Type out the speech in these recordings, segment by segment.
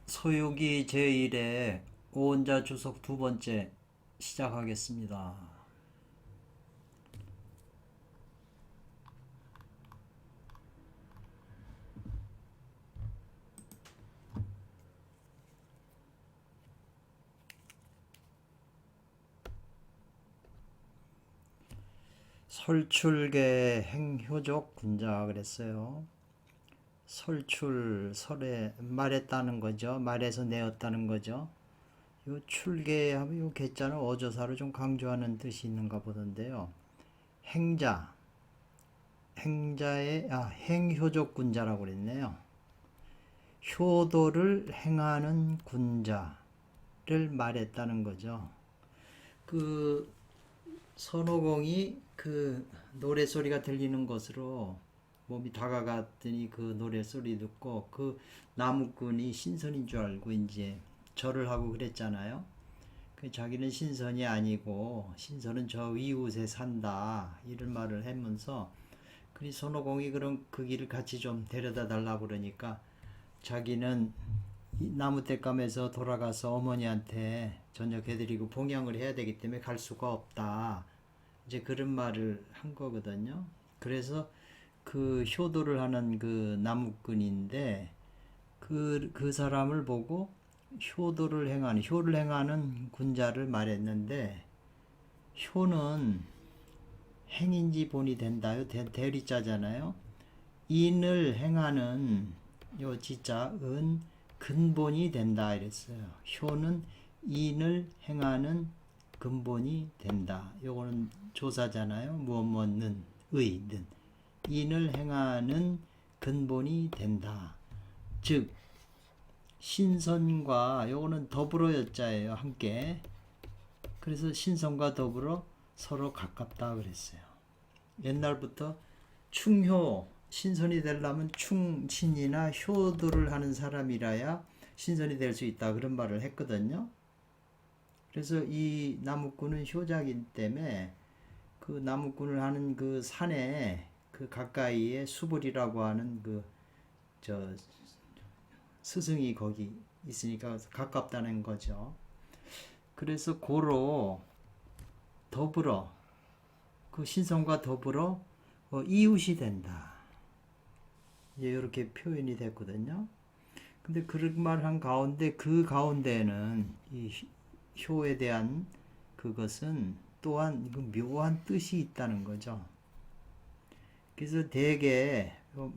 서유기 제1의 오원자 주석 두 번째 시작하겠습니다. 설출계 행효적 군자 그랬어요. 설출, 설에 말했다는 거죠. 말에서 내었다는 거죠. 요 출계하면 요 개자는 어조사로 좀 강조하는 뜻이 있는가 보던데요. 행자, 행자의 행효적 군자라고 그랬네요. 효도를 행하는 군자를 말했다는 거죠. 그 선호공이 그 노래소리가 들리는 곳으로 몸이 다가갔더니 그 노래소리 듣고 그 나무꾼이 신선인 줄 알고 이제 절을 하고 그랬잖아요. 그 자기는 신선이 아니고 신선은 저 이웃에 산다 이런 말을 하면서 그 선호공이 그럼 그 길을 같이 좀 데려다 달라고 그러니까 자기는 나무떼감에서 돌아가서 어머니한테 저녁해드리고 봉양을 해야 되기 때문에 갈 수가 없다. 이제 그런 말을 한 거거든요. 그래서 그 효도를 하는 그 나무꾼인데 그 사람을 보고 효를 행하는 군자를 말했는데 효는 행인지 본이 된다요. 대리자잖아요. 인을 행하는 요 지자은 근본이 된다 이랬어요. 효는 인을 행하는 근본이 된다. 요거는 조사잖아요. 무엇는 의는 인을 행하는 근본이 된다. 즉 신선과 요거는 더불어 여자예요. 함께. 그래서 신선과 더불어 서로 가깝다 그랬어요. 옛날부터 충효 신선이 되려면 충신이나 효도를 하는 사람이라야 신선이 될 수 있다 그런 말을 했거든요. 그래서 이 나무꾼은 효자이기 때문에 그 나무꾼을 하는 그 산에 그 가까이에 수불이라고 하는 그 저 스승이 거기 있으니까 가깝다는 거죠. 그래서 고로 더불어 그 신선과 더불어 이웃이 된다. 이렇게 표현이 됐거든요. 근데 그런 말 한 가운데 그 가운데는 이 효에 대한 그것은 또한 묘한 뜻이 있다는 거죠. 그래서 대개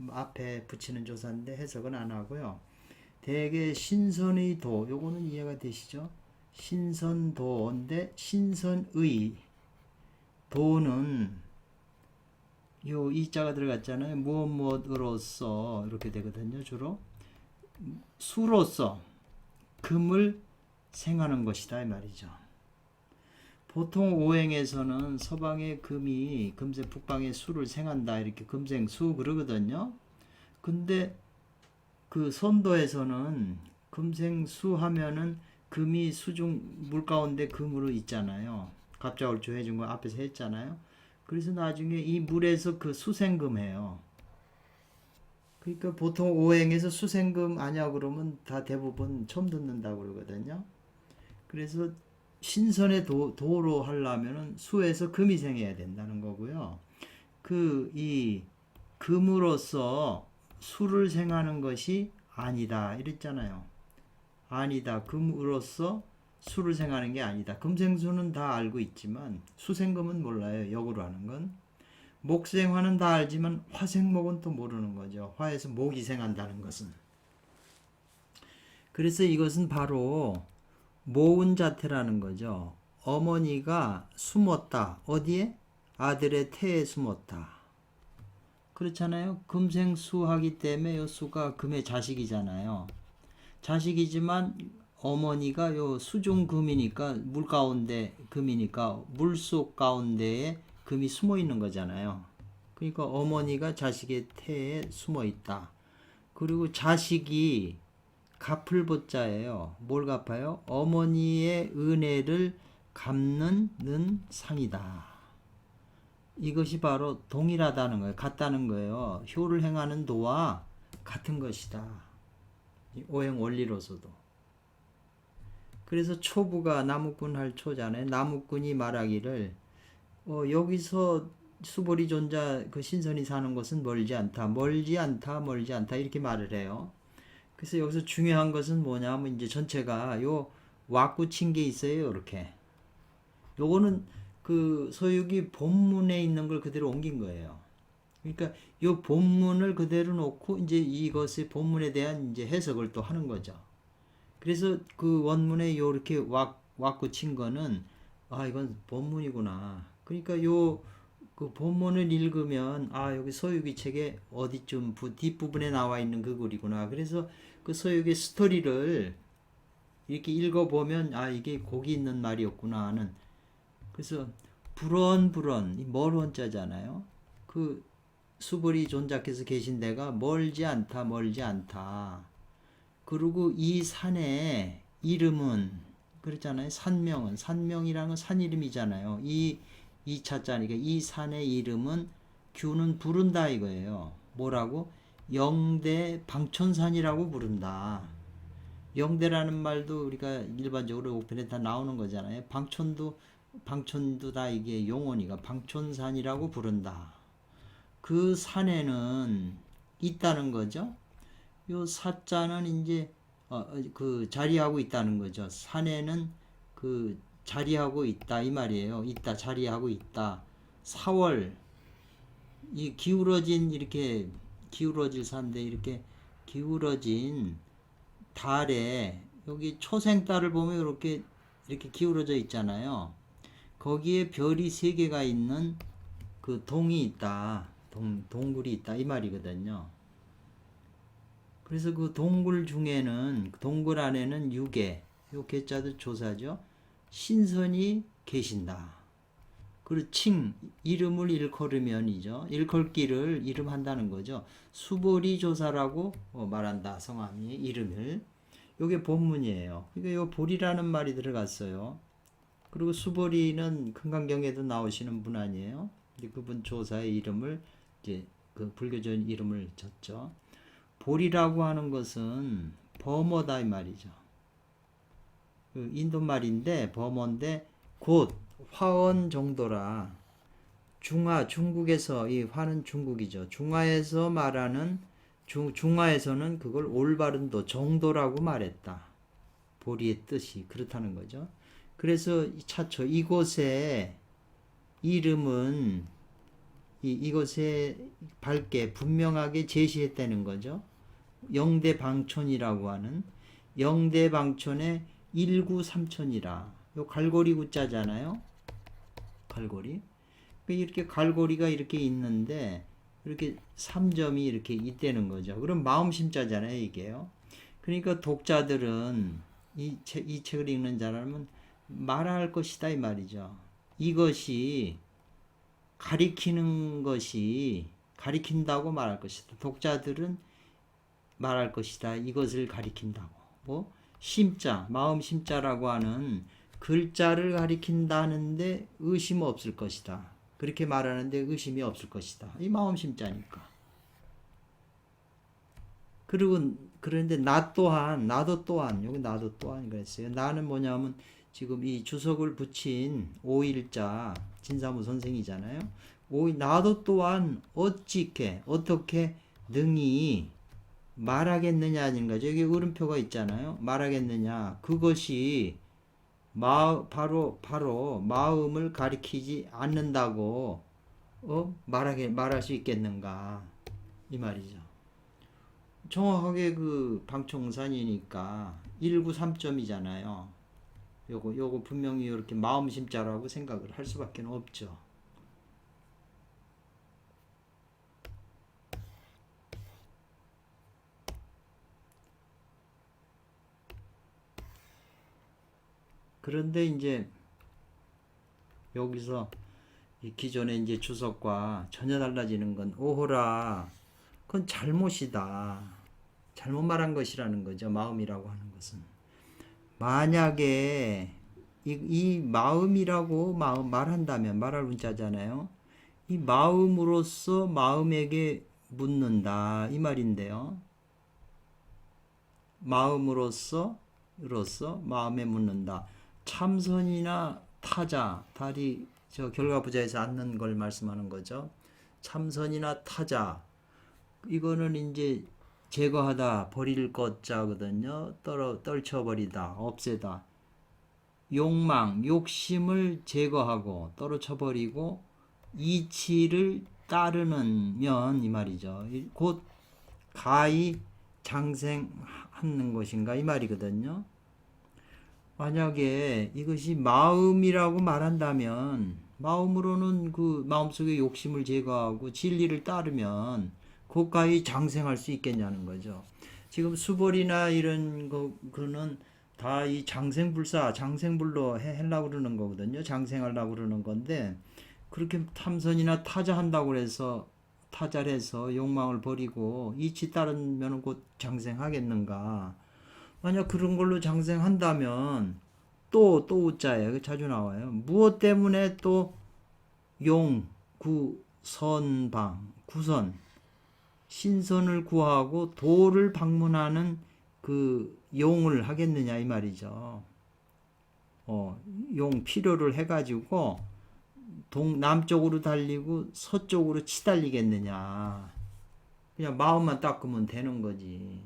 앞에 붙이는 조사인데 해석은 안 하고요. 대개 신선의 도 요거는 이해가 되시죠? 신선도인데 신선의 도는 요 이자가 들어갔잖아요. 무엇으로서 이렇게 되거든요. 주로 수로서 금을 생하는 것이다 이 말이죠. 보통 오행에서는 서방의 금이 금세 북방의 수를 생한다 이렇게 금생수 그러거든요. 근데 그 선도에서는 금생수 하면은 금이 수중 물 가운데 금으로 있잖아요. 갑자올조 해준 거 앞에서 했잖아요. 그래서 나중에 이 물에서 그 수생금해요. 그러니까 보통 오행에서 수생금 아냐 그러면 다 대부분 처음 듣는다고 그러거든요. 그래서 신선의 도로 하려면은 수에서 금이 생해야 된다는 거고요. 이 금으로서 수를 생하는 것이 아니다 이랬잖아요. 아니다. 금으로서 수를 생하는 게 아니다. 금생수는 다 알고 있지만 수생금은 몰라요. 역으로 하는 건. 목생화는 다 알지만 화생목은 또 모르는 거죠. 화에서 목이 생한다는 것은. 그래서 이것은 바로 모은 자태라는 거죠. 어머니가 숨었다. 어디에? 아들의 태에 숨었다. 그렇잖아요. 금생수하기 때문에 요 수가 금의 자식이잖아요. 자식이지만 어머니가 요 수중금이니까 물 가운데 금이니까 물속 가운데에 금이 숨어 있는 거잖아요. 그러니까 어머니가 자식의 태에 숨어 있다. 그리고 자식이 갚을 보자예요. 뭘 갚아요? 어머니의 은혜를 갚는 상이다. 이것이 바로 동일하다는 거예요. 같다는 거예요. 효를 행하는 도와 같은 것이다. 이 오행 원리로서도. 그래서 초부가 나무꾼 할 초잖아요. 나무꾼이 말하기를 여기서 수보리 존자 그 신선이 사는 곳은 멀지 않다. 멀지 않다. 멀지 않다. 이렇게 말을 해요. 그래서 여기서 중요한 것은 뭐냐면 이제 전체가 요 왁구 친 게 있어요. 이렇게. 요거는 그 소유기 본문에 있는 걸 그대로 옮긴 거예요. 그러니까 요 본문을 그대로 놓고 이제 이것의 본문에 대한 이제 해석을 또 하는 거죠. 그래서 그 원문에 요렇게 왁구 친 거는 이건 본문이구나. 그러니까 요 그 본문을 읽으면 여기 소유기 책에 어디쯤 뒷부분에 나와 있는 그 글이구나. 그래서 그 소유기 스토리를 이렇게 읽어보면 이게 곡이 있는 말이었구나 하는. 그래서 불언불언 이 멀원자잖아요. 그 수보리 존자께서 계신 데가 멀지 않다. 멀지 않다. 그리고 이 산의 이름은 그렇잖아요. 산명이라는 건 산 이름이잖아요. 이 차자니까 이 산의 이름은 규는 부른다 이거예요. 뭐라고? 영대 방촌산이라고 부른다. 영대라는 말도 우리가 일반적으로 옥편에 다 나오는 거잖아요. 방촌도 다 이게 용어니까 방촌산이라고 부른다. 그 산에는 있다는 거죠. 요 사자는 이제 그 자리하고 있다는 거죠. 산에는 그 자리하고 있다 이 말이에요. 있다 자리하고 있다. 4월 이 기울어진 이렇게 기울어질 산데 이렇게 기울어진 달에 여기 초생달을 보면 이렇게 기울어져 있잖아요. 거기에 별이 3개가 있는 그 동이 있다. 동굴이 있다 이 말이거든요. 그래서 그 동굴 중에는 동굴 안에는 유계, 요 계자도 조사죠. 신선이 계신다. 그리고 칭 이름을 일컬으면이죠. 일컬기를 이름한다는 거죠. 수보리 조사라고 말한다. 성함이 이름을. 요게 본문이에요. 그러니까 요 보리라는 말이 들어갔어요. 그리고 수보리는 금강경에도 나오시는 분 아니에요. 그분 조사의 이름을 이제 그 불교적인 이름을 졌죠. 보리라고 하는 것은 버머다 이 말이죠. 그 인도 말인데 버머인데 곧 화원 정도라. 중국에서 이 화는 중국이죠. 중화에서 말하는 중화에서는 그걸 올바른 도 정도라고 말했다. 보리의 뜻이 그렇다는 거죠. 그래서 차초 이곳의 이름은 이것에 밝게 분명하게 제시했다는 거죠. 영대방촌이라고 하는 영대방촌의 1구3촌이라 요 갈고리 구자잖아요. 갈고리. 이렇게 갈고리가 이렇게 있는데 이렇게 3점이 이렇게 있다는 거죠. 그럼 마음심자잖아요, 이게요. 그러니까 독자들은 이 책을 읽는 사람은 말할 것이다 이 말이죠. 이것이 가리킨다고 말할 것이다. 독자들은 말할 것이다. 이것을 가리킨다고. 심자, 마음 심자라고 하는 글자를 가리킨다는데 의심 없을 것이다. 그렇게 말하는데 의심이 없을 것이다. 이 마음 심자니까. 그런데 나도 또한 여기 나도 또한 그랬어요. 나는 뭐냐면 지금 이 주석을 붙인 오일자 진사무 선생이잖아요. 나도 또한 어떻게 능히 말하겠느냐 하는 거죠. 여기 물음표가 있잖아요. 말하겠느냐. 그것이 바로 마음을 가리키지 않는다고 말할 수 있겠는가 이 말이죠. 정확하게 그 방청산이니까 1구3점이잖아요. 요거 분명히 이렇게 마음심자라고 생각을 할 수밖에 없죠. 그런데 이제 여기서 이 기존의 이제 주석과 전혀 달라지는 건 오호라 그건 잘못이다. 잘못 말한 것이라는 거죠. 마음이라고 하는 것은. 만약에 이 마음이라고 말한다면 말할 문자잖아요. 이 마음으로서 마음에게 묻는다 이 말인데요. 마음으로서 마음에 묻는다. 참선이나 타자, 달이 저 결과부자에서 앉는 걸 말씀하는 거죠. 참선이나 타자, 이거는 이제 제거하다, 버릴 것자거든요. 떨쳐버리다, 없애다. 욕망, 욕심을 제거하고 떨어쳐버리고 이치를 따르는 이 말이죠. 곧 가히 장생하는 것인가 이 말이거든요. 만약에 이것이 마음이라고 말한다면 마음으로는 그 마음속의 욕심을 제거하고 진리를 따르면 고가히 장생할 수 있겠냐는 거죠. 지금 수벌이나 이런 거는 다 이 장생불사, 장생불로 하려고 그러는 거거든요. 장생하려고 그러는 건데 그렇게 탐선이나 타자 한다고 해서 타자를 해서 욕망을 버리고 이치 따르면 곧 장생하겠는가. 만약 그런 걸로 장생한다면 또 우자예요. 자주 나와요. 무엇 때문에 또 용, 구, 선방, 구선, 신선을 구하고 도를 방문하는 그 용을 하겠느냐 이 말이죠. 용 필요를 해가지고 남쪽으로 달리고 서쪽으로 치달리겠느냐. 그냥 마음만 닦으면 되는 거지.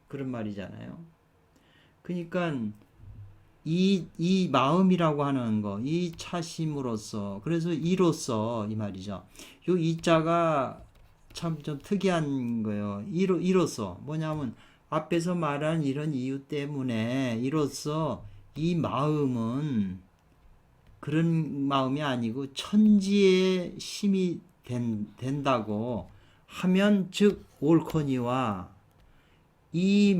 그런 말이잖아요. 그러니까 이 마음이라고 하는 거, 이 차심으로서, 그래서 이로써 이 말이죠. 요 이자가 참 좀 특이한 거예요. 이로써 뭐냐면 앞에서 말한 이런 이유 때문에 이로써 이 마음은 그런 마음이 아니고 천지의 심이 된다고 하면 즉 옳거니와 이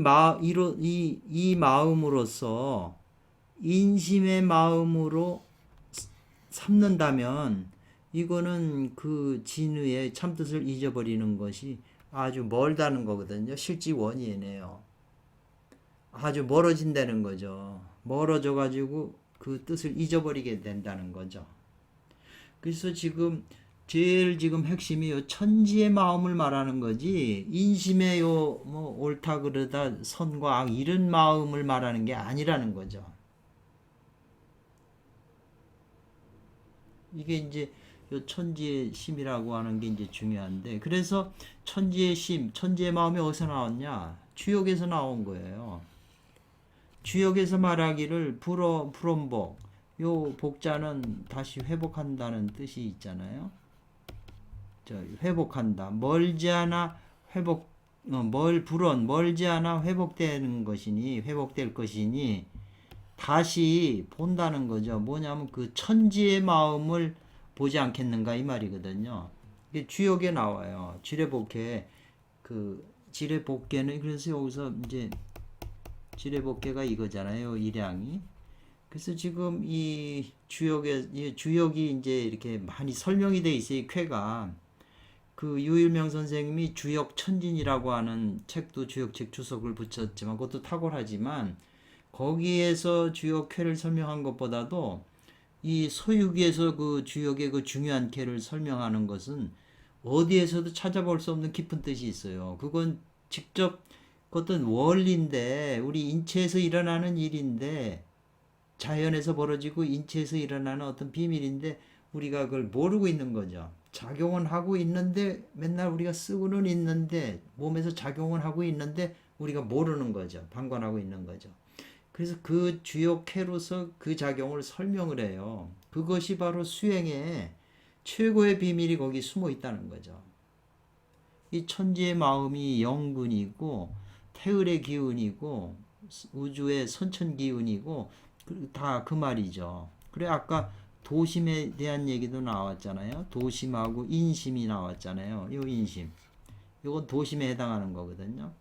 마음으로서 인심의 마음으로 삼는다면 이거는 그 진의의 참뜻을 잊어버리는 것이 아주 멀다는 거거든요. 실지원이네요. 아주 멀어진다는 거죠. 멀어져 가지고 그 뜻을 잊어버리게 된다는 거죠. 그래서 지금 제일 지금 핵심이 요 천지의 마음을 말하는 거지 인심의 요 뭐 옳다 그르다 선과 악 이런 마음을 말하는 게 아니라는 거죠. 이게 이제 요 천지의 심이라고 하는 게 이제 중요한데 그래서 천지의 심, 천지의 마음이 어디서 나왔냐? 주역에서 나온 거예요. 주역에서 말하기를 불원복, 요 복자는 다시 회복한다는 뜻이 있잖아요. 회복한다. 멀지 않아 멀지 않아 회복되는 것이니 회복될 것이니 다시 본다는 거죠. 뭐냐면 그 천지의 마음을 보지 않겠는가 이 말이거든요. 이게 주역에 나와요. 지뢰복회 그 지뢰복회는 그래서 여기서 이제 지뢰복회가 이거잖아요. 일양이. 그래서 지금 이 주역이 이제 이렇게 많이 설명이 돼 있어요. 이 쾌가 그 유일명 선생님이 주역 천진이라고 하는 책도 주역책 주석을 붙였지만 그것도 탁월하지만 거기에서 주역 쾌를 설명한 것보다도 이 소유기에서 그 주역의 그 중요한 쾌를 설명하는 것은 어디에서도 찾아볼 수 없는 깊은 뜻이 있어요. 그건 직접 그것은 원리인데 우리 인체에서 일어나는 일인데 자연에서 벌어지고 인체에서 일어나는 어떤 비밀인데 우리가 그걸 모르고 있는 거죠. 작용은 하고 있는데 맨날 우리가 쓰고는 있는데 몸에서 작용을 하고 있는데 우리가 모르는 거죠. 방관하고 있는 거죠. 그래서 그 주역회로서 그 작용을 설명을 해요. 그것이 바로 수행의 최고의 비밀이 거기 숨어 있다는 거죠. 이 천지의 마음이 영근이고 태을의 기운이고 우주의 선천 기운이고 다 그 말이죠. 그래 아까 도심에 대한 얘기도 나왔잖아요. 도심하고 인심이 나왔잖아요. 이 인심. 이건 도심에 해당하는 거거든요.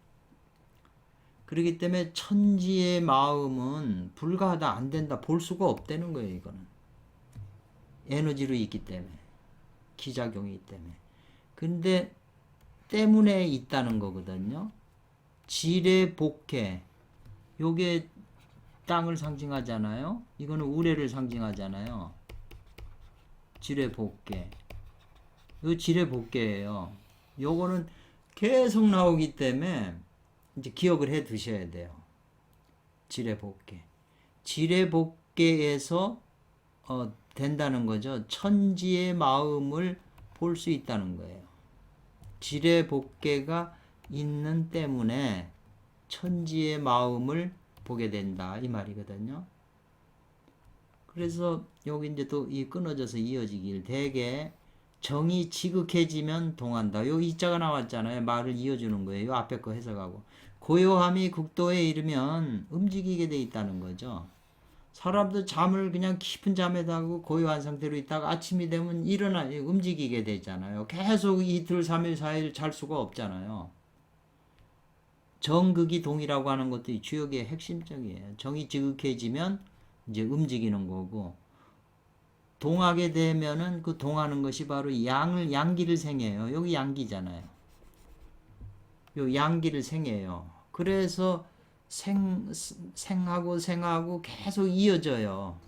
그렇기 때문에 천지의 마음은 불가하다 안 된다 볼 수가 없다는 거예요. 이거는 에너지로 있기 때문에 기작용이 있기 때문에 근데 때문에 있다는 거거든요. 지뢰 복회 요게 땅을 상징하잖아요. 이거는 우레를 상징하잖아요. 지뢰 복회 요 지뢰 복회예요. 요거는 계속 나오기 때문에 이제 기억을 해 두셔야 돼요. 지레복계. 지레복계에서 된다는 거죠. 천지의 마음을 볼 수 있다는 거예요. 지레복계가 있는 때문에 천지의 마음을 보게 된다 이 말이거든요. 그래서 여기 이제 또 이 끊어져서 이어지길 대개 정이 지극해지면 동한다. 요 이자가 나왔잖아요. 말을 이어주는 거예요. 요 앞에 거 해석하고 고요함이 극도에 이르면 움직이게 돼 있다는 거죠. 사람도 잠을 그냥 깊은 잠에 자고 고요한 상태로 있다가 아침이 되면 일어나 움직이게 되잖아요. 계속 이틀, 3일, 4일 잘 수가 없잖아요. 정극이 동이라고 하는 것도 이 주역의 핵심적이에요. 정이 지극해지면 이제 움직이는 거고 동하게 되면은 그 동하는 것이 바로 양기를 생해요. 여기 양기잖아요. 요 양기를 생해요. 그래서 생하고 계속 이어져요.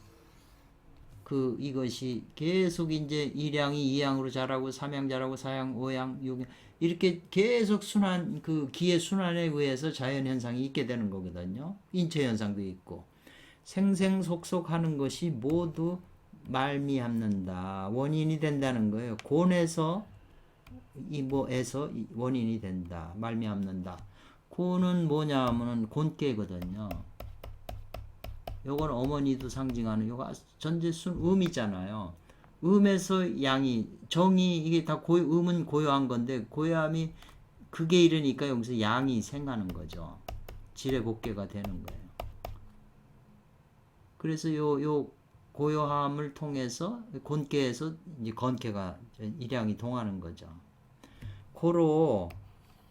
이것이 계속 이제 일양이 이양으로 자라고 삼양 자라고 사양, 오양, 육양 이렇게 계속 순환 기의 순환에 의해서 자연 현상이 있게 되는 거거든요. 인체 현상도 있고 생생속속하는 것이 모두 말미암는다. 원인이 된다는 거예요. 곤에서 에서 원인이 된다. 말미암는다. 곤은 뭐냐 하면은 곤깨거든요. 요건 어머니도 상징하는 요가 전제순 음이잖아요. 음에서 양이 정이 이게 다 음은 고요한 건데 고요함이 그게 이르니까 여기서 양이 생하는 거죠. 지레복계가 되는 거예요. 그래서 요 고요함을 통해서 곤깨에서 이제 건깨가 일양이 동하는 거죠.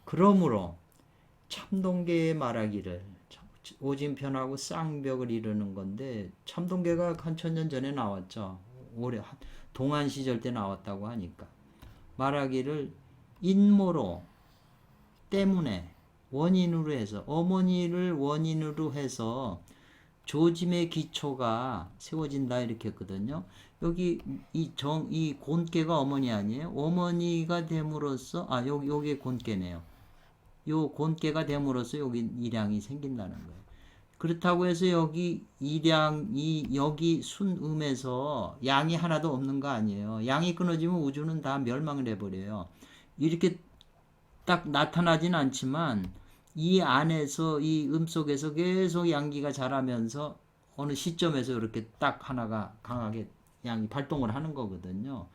그러므로 참동계의 말하기를 오진편하고 쌍벽을 이루는 건데 참동계가 한 1000년 전에 나왔죠. 오래 동안 시절 때 나왔다고 하니까 말하기를 인모로 때문에 원인으로 해서 어머니를 원인으로 해서 조짐의 기초가 세워진다 이렇게 했거든요. 여기 이 곤깨가 어머니 아니에요? 어머니가 됨으로써 여기 곤깨네요. 요 곤깨가 됨으로써 여기 일양이 생긴다는 거예요. 그렇다고 해서 여기 여기 순음에서 양이 하나도 없는 거 아니에요. 양이 끊어지면 우주는 다 멸망을 해버려요. 이렇게 딱 나타나진 않지만 이 안에서 이 속에서 계속 양기가 자라면서 어느 시점에서 이렇게 딱 하나가 강하게 양이 발동을 하는 거거든요.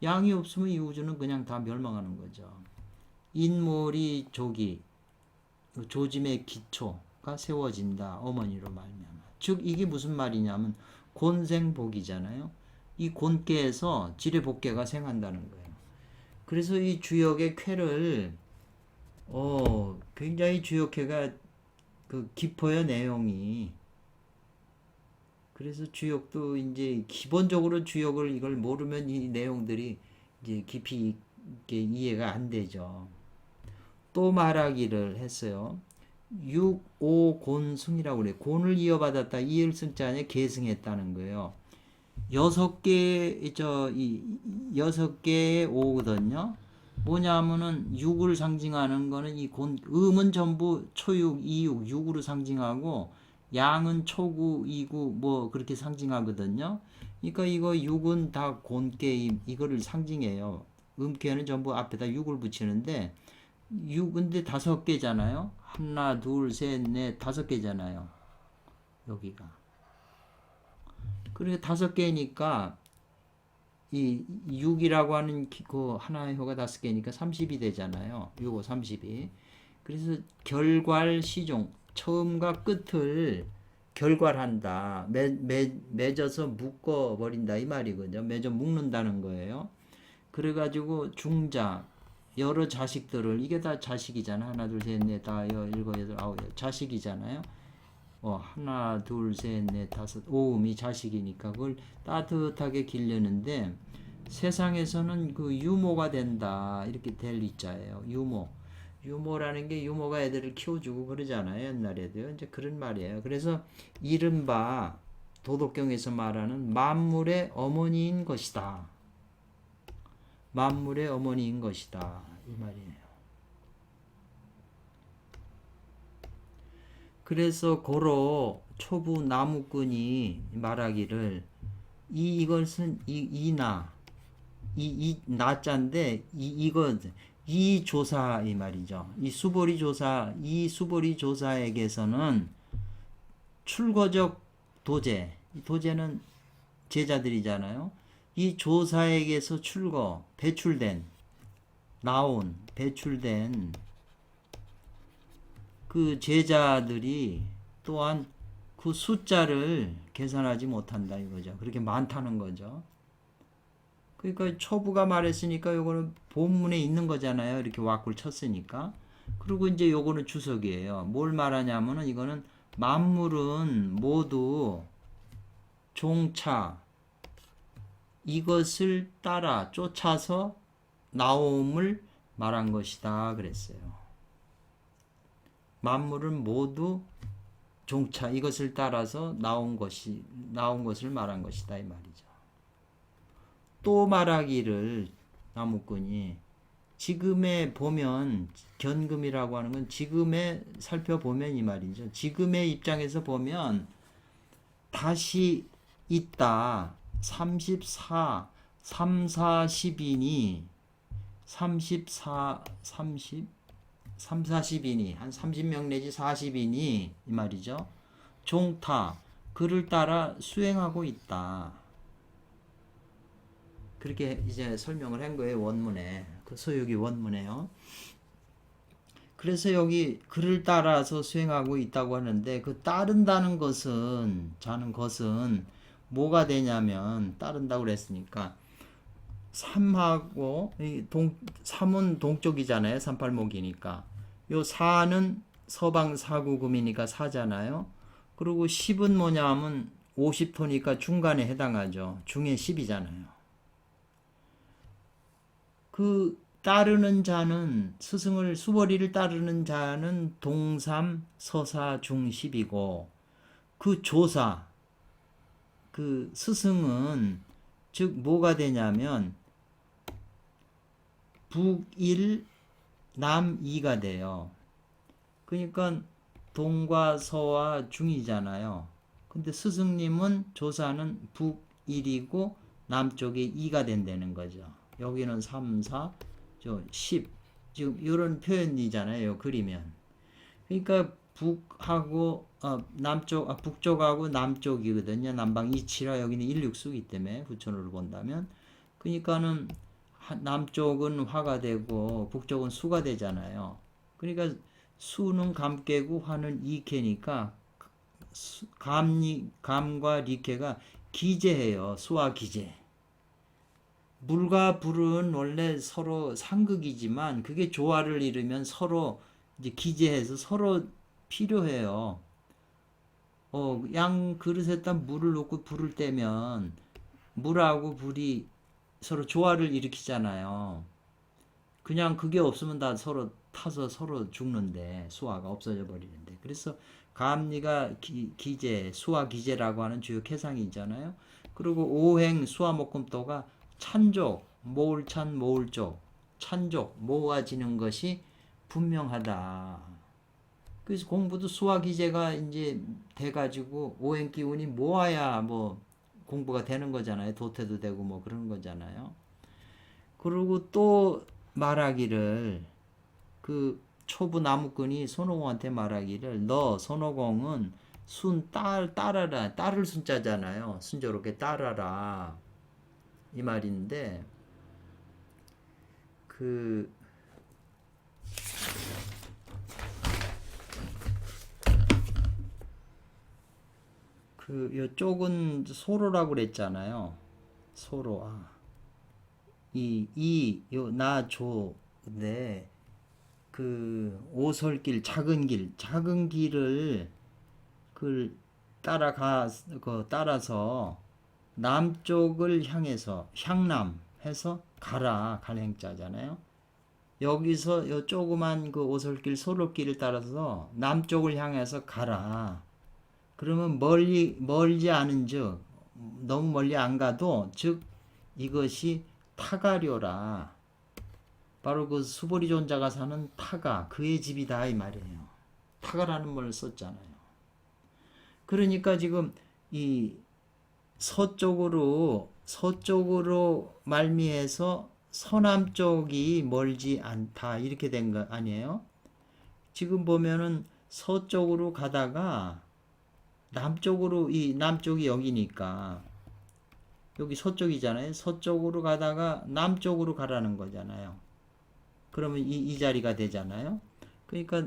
양이 없으면 이 우주는 그냥 다 멸망하는 거죠. 인몰이 조짐의 기초가 세워진다. 어머니로 말미암아. 즉 이게 무슨 말이냐면 곤생복이잖아요. 이 곤깨에서 지레복계가 생한다는 거예요. 그래서 이 주역의 쾌를 굉장히 주역회가 깊어요, 내용이. 그래서 주역도 이제 기본적으로 주역을 이걸 모르면 이 내용들이 이제 깊이 있게 이해가 안 되죠. 또 말하기를 했어요. 6, 5 곤승이라고 그래요. 곤을 이어받았다. 이을승자에 계승했다는 거예요. 6개의 5거든요. 뭐냐면은 6을 상징하는 거는 음은 전부 초육, 이육, 6으로 상징하고 양은 초구, 이구 뭐 그렇게 상징하거든요. 그러니까 이거 6은 다 곤깨임 이거를 상징해요. 음깨는 전부 앞에다 6을 붙이는데 6인데 5개잖아요. 하나, 둘, 셋, 넷, 5개잖아요. 여기가. 그러니까 5개니까 이 6이라고 하는 그 하나의 효가 5개니까 30이 되잖아요. 요거 30이. 그래서 결괄 시종 처음과 끝을 결괄한다. 맺어서 묶어버린다 이 말이거든요. 맺어 묶는다는 거예요. 그래가지고 중자 여러 자식들을 이게 다 자식이잖아. 하나 둘 셋 넷 다 일곱 여덟 아홉 자식이잖아요. 하나 둘 셋 넷 다섯 오음이 자식이니까 그걸 따뜻하게 기르는데 세상에서는 그 유모가 된다 이렇게 될 이자예요. 유모라는 게 유모가 애들을 키워주고 그러잖아요. 옛날에도요. 이제 그런 말이에요. 그래서 이른바 도덕경에서 말하는 만물의 어머니인 것이다. 만물의 어머니인 것이다. 이 말이에요. 그래서 고로 초부 나무꾼이 말하기를 이것은 이 나자인데 이 조사 이 말이죠. 이 수보리 조사에게서는 출거적 도제는 제자들이잖아요. 이 조사에게서 배출된 그 제자들이 또한 그 숫자를 계산하지 못한다 이거죠. 그렇게 많다는 거죠. 그러니까 초부가 말했으니까 요거는 본문에 있는 거잖아요. 이렇게 왁구를 쳤으니까. 그리고 이제 요거는 주석이에요. 뭘 말하냐면은 이거는 만물은 모두 종차 이것을 따라 쫓아서 나옴을 말한 것이다 그랬어요. 만물은 모두 종차 이것을 따라서 나온 것을 말한 것이다 이 말이죠. 또 말하기를 나무꾼이 지금에 보면 견금이라고 하는 건 지금에 살펴보면 이 말이죠. 지금의 입장에서 보면 다시 있다. 34, 3, 4, 10이니 34, 30, 3, 40이니 한 30명 내지 40이니 이 말이죠. 종타 그를 따라 수행하고 있다. 그렇게 이제 설명을 한 거예요. 원문에. 그 서유기 원문에요. 그래서 여기 그를 따라서 수행하고 있다고 하는데 그 따른다는 것은 뭐가 되냐면 따른다고 그랬으니까 3하고 3은 동쪽이잖아요. 38목이니까. 요 4는 서방 사구금이니까 4잖아요. 그리고 10은 뭐냐면 50토니까 중간에 해당하죠. 중에 10이잖아요. 그 따르는 자는 수보리를 따르는 자는 동삼 서사 중10이고 그 조사 그 스승은 즉 뭐가 되냐면 북1 남2가 돼요. 그러니까 동과 서와 중이잖아요. 근데 스승님은 조사는 북1이고 남쪽에 2가 된다는 거죠. 여기는 3, 4, 10 지금 이런 표현이잖아요. 그리면 그러니까 북쪽하고 남쪽이거든요. 남방 27화 여기는 16수기 때문에 부천으로 본다면 그러니까는 남쪽은 화가 되고 북쪽은 수가 되잖아요. 그러니까 수는 감깨고 화는 이케니까 감과 리케가 기제해요. 수와 기제. 물과 불은 원래 서로 상극이지만 그게 조화를 이루면 서로 이제 기제해서 서로 필요해요. 양 그릇에다 물을 넣고 불을 떼면 물하고 불이 서로 조화를 일으키잖아요. 그냥 그게 없으면 다 서로 타서 서로 죽는데 수화가 없어져 버리는데 그래서 감리가 기제, 수화 기제라고 하는 주요 해상이 있잖아요. 그리고 오행 수화목금토가 찬족, 모을찬 모을족, 찬족 모아지는 것이 분명하다. 그래서 공부도 수화 기제가 이제 돼가지고 오행 기운이 모아야 뭐 공부가 되는 거잖아요. 도태도 되고 뭐 그런 거잖아요. 그리고 또 말하기를 그 초부 나무꾼이 손오공한테 말하기를 너 손오공은 따라라 따를 순자잖아요. 순조롭게 따라라 이 말인데 그 요쪽은 소로라고 그랬잖아요. 소로 나조인데 그 오솔길 작은 길을 따라서 남쪽을 향해서 향남해서 가라 갈 행자잖아요. 여기서 요 조그만 그 오솔길 소로길을 따라서 남쪽을 향해서 가라. 그러면 멀지 않은즉 너무 멀리 안 가도 즉 이것이 타가료라. 바로 그 수보리 존자가 사는 타가 그의 집이다 이 말이에요. 타가라는 말을 썼잖아요. 그러니까 지금 이 서쪽으로 말미에서 서남쪽이 멀지 않다 이렇게 된 거 아니에요? 지금 보면은 서쪽으로 가다가 남쪽으로 이 남쪽이 여기니까 여기 서쪽이잖아요. 서쪽으로 가다가 남쪽으로 가라는 거잖아요. 그러면 이 자리가 되잖아요. 그러니까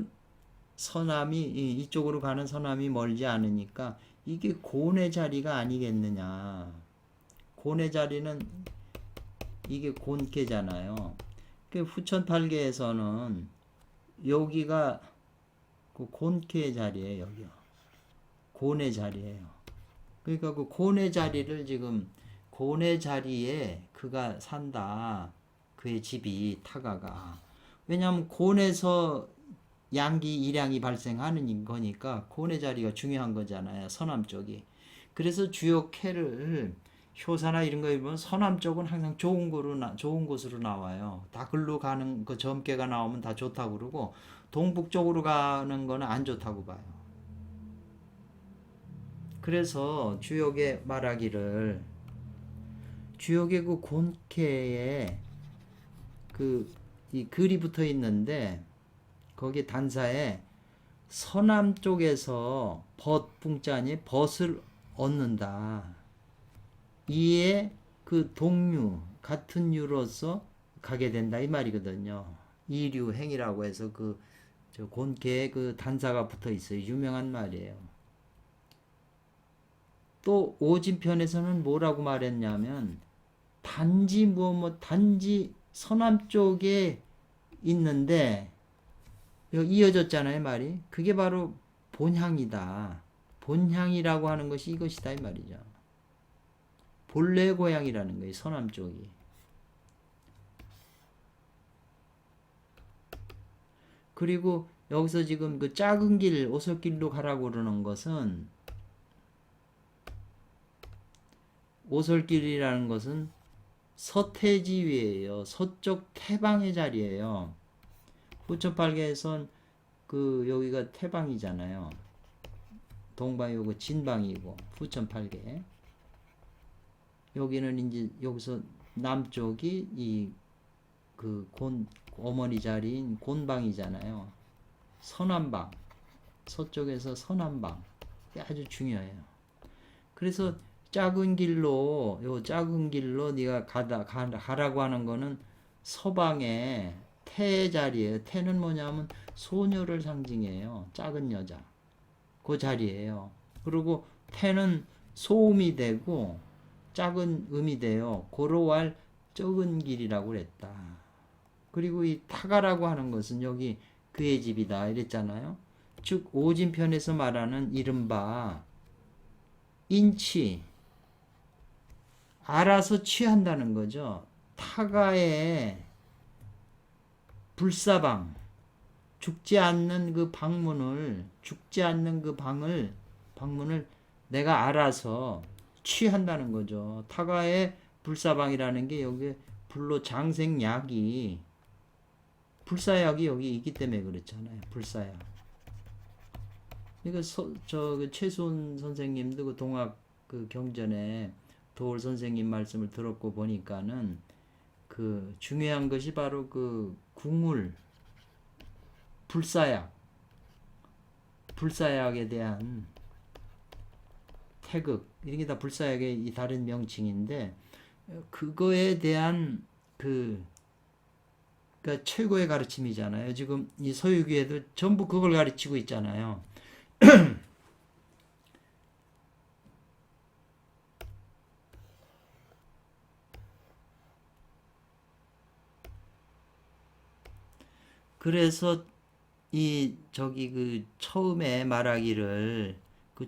서남이 이쪽으로 가는 서남이 멀지 않으니까 이게 곤의 자리가 아니겠느냐. 곤의 자리는 이게 곤계잖아요. 그 후천팔계에서는 여기가 그 곤계의 자리예요. 여기요. 곤의 자리예요. 그러니까 그 곤의 자리를 지금 곤의 자리에 그가 산다. 그의 집이 타가가. 왜냐하면 곤에서 양기 일양이 발생하는 거니까 곤의 자리가 중요한 거잖아요. 서남쪽이. 그래서 주요 캐를 효사나 이런 거 보면 서남쪽은 항상 좋은 곳으로 나와요. 다 글로 가는 그 점괘가 나오면 다 좋다고 그러고 동북쪽으로 가는 거는 안 좋다고 봐요. 그래서 주역에 말하기를 주역의 그 곤캐에 이 글이 붙어 있는데 거기 단사에 서남쪽에서 벗풍자니 벗을 얻는다. 이에 그 동류 같은 유로서 가게 된다 이 말이거든요. 이류행이라고 해서 저 곤캐에 그 단사가 붙어 있어요. 유명한 말이에요. 또 오진편에서는 뭐라고 말했냐면 단지 단지 서남쪽에 있는데 이어졌잖아요 말이. 그게 바로 본향이다. 본향이라고 하는 것이 이것이다 이 말이죠. 본래 고향이라는 거예요. 서남쪽이. 그리고 여기서 지금 그 작은 길 오솔길로 가라고 그러는 것은 오솔길이라는 것은 서태지위예요. 서쪽 태방의 자리예요. 후천팔계에선 여기가 태방이잖아요. 동방이 고 진방이고 후천팔계. 여기는 이제 여기서 남쪽이 어머니 자리인 곤방이잖아요. 서남방. 서쪽에서 서남방. 아주 중요해요. 그래서 작은 길로 네가 가라고 하는 거는 서방의 태 자리예요. 태는 뭐냐면 소녀를 상징해요. 작은 여자. 그 자리예요. 그리고 태는 소음이 되고 작은 음이 돼요. 고로왈 적은 길이라고 그랬다. 그리고 이 타가라고 하는 것은 여기 그의 집이다 이랬잖아요. 즉 오진편에서 말하는 이른바 인치 알아서 취한다는 거죠. 타가의 불사방 죽지 않는 그 방문을 내가 알아서 취한다는 거죠. 타가의 불사방이라는 게 여기 불로 장생약이 불사약이 여기 있기 때문에 그렇잖아요. 불사약. 그러니까 최수훈 선생님도 그 동학 경전에 도올 선생님 말씀을 들었고 보니까는 중요한 것이 바로 국물 불사약에 대한 태극 이런 게 다 불사약의 이 다른 명칭인데 그거에 대한 그러니까 최고의 가르침이잖아요. 지금 이 서유기에도 전부 그걸 가르치고 있잖아요. 그래서 처음에 말하기를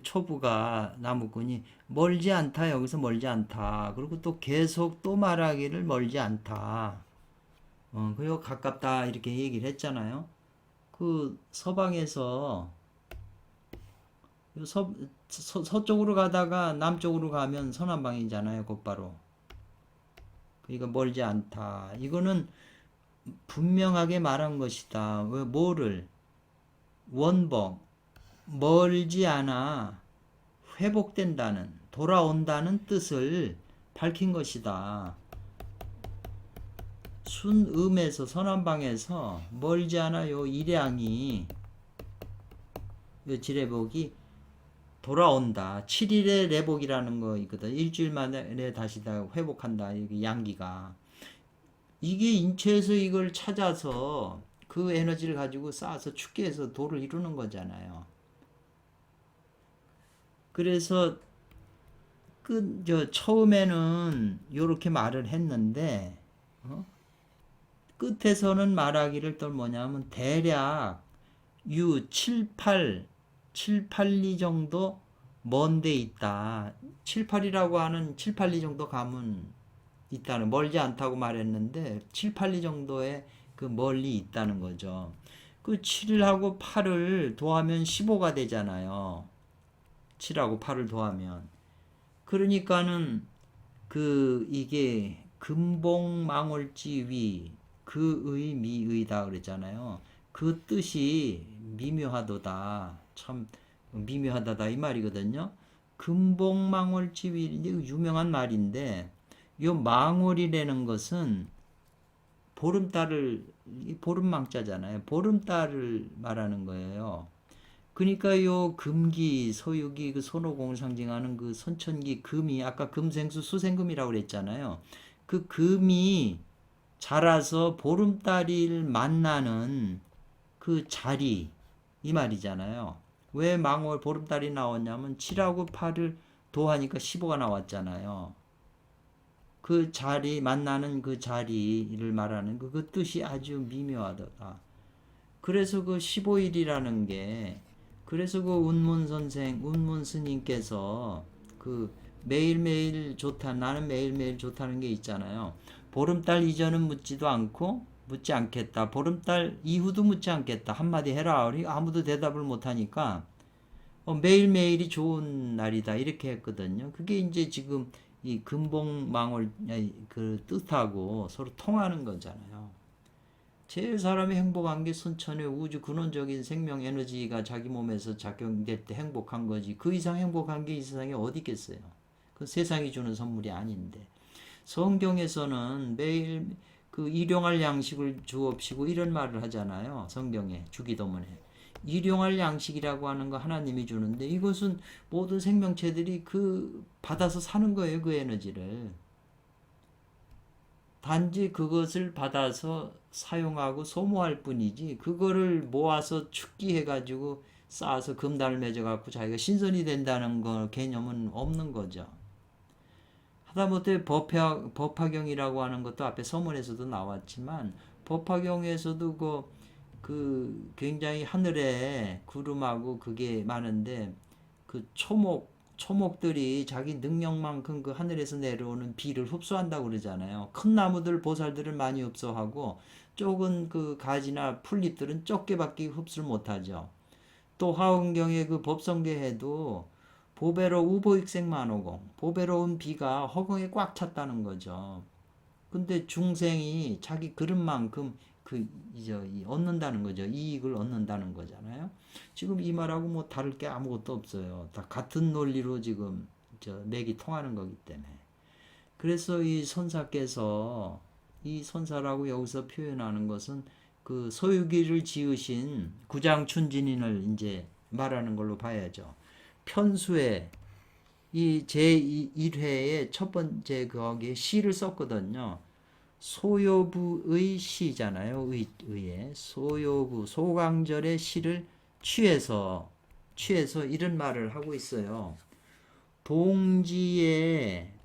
초부가 나무꾼이 멀지 않다 여기서 멀지 않다 그리고 또 계속 또 말하기를 멀지 않다 그리고 가깝다 이렇게 얘기를 했잖아요. 서방에서 서쪽으로 가다가 남쪽으로 가면 서남방이잖아요. 곧바로. 그러니까 멀지 않다. 이거는 분명하게 말한 것이다. 뭐를? 원법. 멀지 않아. 회복된다는, 돌아온다는 뜻을 밝힌 것이다. 순음에서, 선한방에서 멀지 않아 요 일양이, 요 지레복이 돌아온다. 7일의 레복이라는 거 있거든. 일주일 만에 다시 다 회복한다. 이게 양기가. 이게 인체에서 이걸 찾아서 그 에너지를 가지고 쌓아서 축계해서 도를 이루는 거잖아요. 그래서 처음에는 이렇게 말을 했는데 끝에서는 말하기를 또 뭐냐면 대략 7, 8, 2 정도 먼 데 있다. 7, 8이라고 하는 7, 8, 2 정도 가면 있다는, 멀지 않다고 말했는데 7, 8, 2 정도의 그 멀리 있다는 거죠. 그 7하고 8을 더하면 15가 되잖아요. 7하고 8을 더하면. 그러니까는 이게 금봉망월지위 그의 미의다 그랬잖아요. 그 뜻이 미묘하도다. 참 미묘하다다 이 말이거든요. 금봉망월지위 이제 유명한 말인데, 요 망월이라는 것은 보름망자잖아요. 보름달을 말하는 거예요. 그러니까 요 금기, 소유기, 그 손오공을 상징하는 그 선천기 금이, 아까 금생수 수생금이라고 그랬잖아요. 그 금이 자라서 보름달을 만나는 그 자리, 이 말이잖아요. 왜 망월 보름달이 나왔냐면 7하고 8을 더하니까 15가 나왔잖아요. 그 자리, 만나는 그 자리를 말하는 그 뜻이 아주 미묘하다. 그래서 그 15일이라는 게, 그래서 그 운문 선생, 운문 스님께서 그 매일매일 좋다, 나는 매일매일 좋다는 게 있잖아요. 보름달 이전은 묻지도 않고, 묻지 않겠다. 보름달 이후도 묻지 않겠다. 한마디 해라. 아무도 대답을 못하니까 매일매일이 좋은 날이다. 이렇게 했거든요. 그게 이제 지금 이 금봉망월 그 뜻하고 서로 통하는 거잖아요. 제일 사람이 행복한 게 선천의 우주 근원적인 생명 에너지가 자기 몸에서 작용될 때 행복한 거지. 그 이상 행복한 게 이 세상에 어디 있겠어요. 그 세상이 주는 선물이 아닌데. 성경에서는 매일 그 일용할 양식을 주옵시고 이런 말을 하잖아요. 성경에 주기도문에. 일용할 양식이라고 하는 거 하나님이 주는데, 이것은 모든 생명체들이 그 받아서 사는 거예요. 그 에너지를. 단지 그것을 받아서 사용하고 소모할 뿐이지, 그거를 모아서 축기해가지고 쌓아서 금단을 맺어갖고 자기가 신선이 된다는 거 개념은 없는 거죠. 하다못해 법화경이라고 하는 것도 앞에 서문에서도 나왔지만, 법화경에서도 굉장히 하늘에 구름하고 그게 많은데, 그 초목들이 자기 능력만큼 그 하늘에서 내려오는 비를 흡수한다고 그러잖아요. 큰 나무들, 보살들을 많이 흡수하고, 적은 그 가지나 풀잎들은 적게밖에 흡수를 못하죠. 또 화엄경의 그 법성계해도 보배로 우보익생만오공, 보배로 운 비가 허공에 꽉 찼다는 거죠. 근데 중생이 자기 그릇만큼 얻는다는 거죠. 이익을 얻는다는 거잖아요. 지금 이 말하고 뭐 다를 게 아무것도 없어요. 다 같은 논리로 지금 맥이 통하는 거기 때문에. 그래서 이 선사께서, 이 선사라고 여기서 표현하는 것은 그 소유기를 지으신 구장춘진인을 이제 말하는 걸로 봐야죠. 편수에 이 제1회에 첫 번째 거기에 시를 썼거든요. 소요부의 시잖아요. 의에 소요부, 소강절의 시를 취해서 이런 말을 하고 있어요.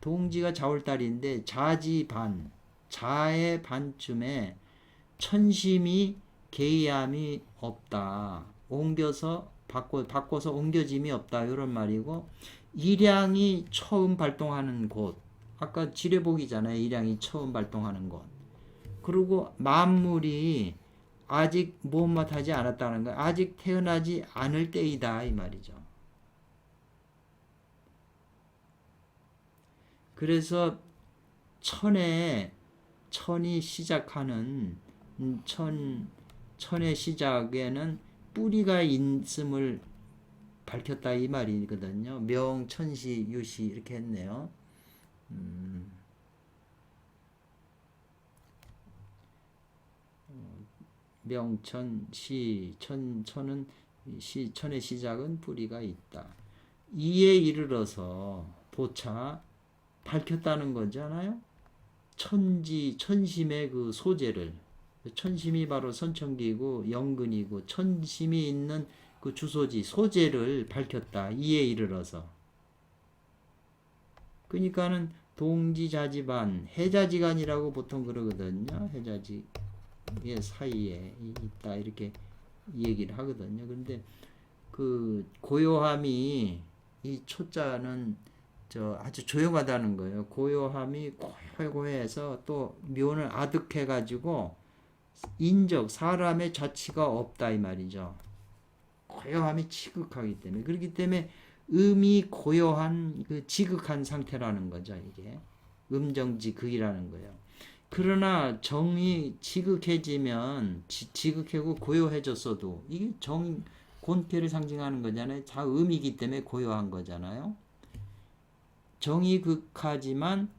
동지가 자월달인데 자의 반쯤에 천심이 개의함이 없다. 바꿔서 옮겨짐이 없다. 이런 말이고, 일양이 처음 발동하는 곳, 아까 지뢰복이잖아요. 일양이 처음 발동하는 곳. 그리고 만물이 아직 못마하지 않았다는 거, 아직 태어나지 않을 때이다 이 말이죠. 그래서 천이 시작하는 천의 시작에는 뿌리가 있음을 밝혔다 이 말이거든요. 명천시 유시 이렇게 했네요. 명천시 천은 천의 시작은 뿌리가 있다. 이에 이르러서 보차 밝혔다는 거잖아요. 천심의 그 소재를, 천심이 바로 선천기고 영근이고 천심이 있는 그 주소지 소재를 밝혔다. 이에 이르러서. 그러니까는 동지자지반 해자지간이라고 보통 그러거든요. 해자지 사이에 있다 이렇게 얘기를 하거든요. 그런데 그 고요함이 이 초자는 아주 조용하다는 거예요. 고요함이 고요해서 또 묘는 아득해가지고 인적 사람의 자치가 없다 이 말이죠. 고요함이 지극하기 때문에 그렇기 때문에 음이 고요한 그 지극한 상태라는 거죠. 이게 음정지극이라는 거예요. 그러나 정이 지극해지면 지극하고 고요해졌어도 이게 정 곤태를 상징하는 거잖아요. 다 음이기 때문에 고요한 거잖아요. 정이 극하지만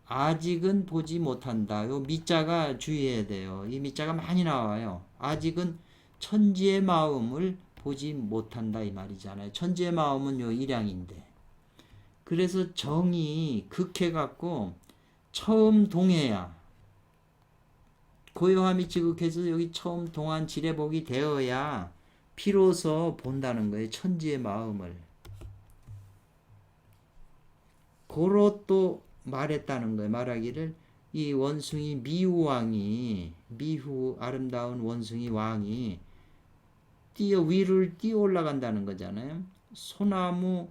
아직은 보지 못한다. 요 미자가 주의해야 돼요. 이 미자가 많이 나와요. 아직은 천지의 마음을 보지 못한다 이 말이잖아요. 천지의 마음은 요 일양인데. 그래서 정이 극해갖고 처음 동해야 고요함이 지극해서 여기 처음 동안 지레복이 되어야 비로소 본다는 거예요. 천지의 마음을. 고로 또 말했다는 거예요. 말하기를 이 원숭이 미후왕이 미후 아름다운 원숭이 왕이 위를 뛰어 올라간다는 거잖아요. 소나무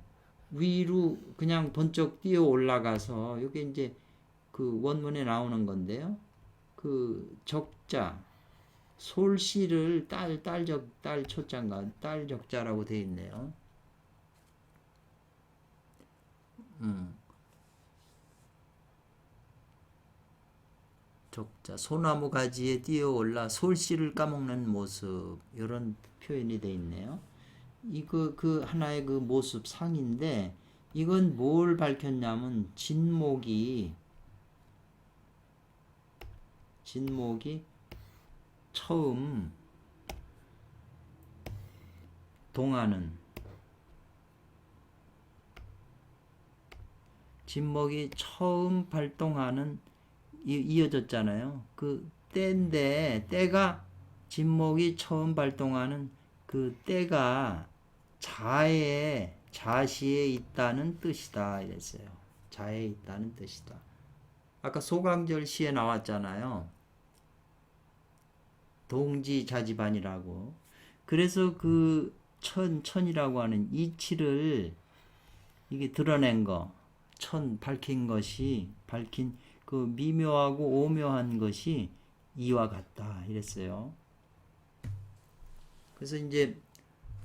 위로 그냥 번쩍 뛰어 올라가서 이게 이제 그 원문에 나오는 건데요. 그 적자 솔씨를 딸 초자인가 딸 적자라고 되어 있네요. 적자 소나무 가지에 뛰어 올라 솔씨를 까먹는 모습 이런 표현이 되어 있네요. 이거 그 하나의 그 모습 상인데 이건 뭘 밝혔냐면 진목이 처음 동하는 진목이 처음 발동하는 이어졌잖아요. 그 때인데 때가 진목이 처음 발동하는 그 때가 자시에 있다는 뜻이다 이랬어요. 자에 있다는 뜻이다. 아까 소강절 시에 나왔잖아요. 동지자지반이라고. 그래서 그 천이라고 하는 이치를 이게 드러낸 거, 밝힌 그 미묘하고 오묘한 것이 이와 같다 이랬어요. 그래서 이제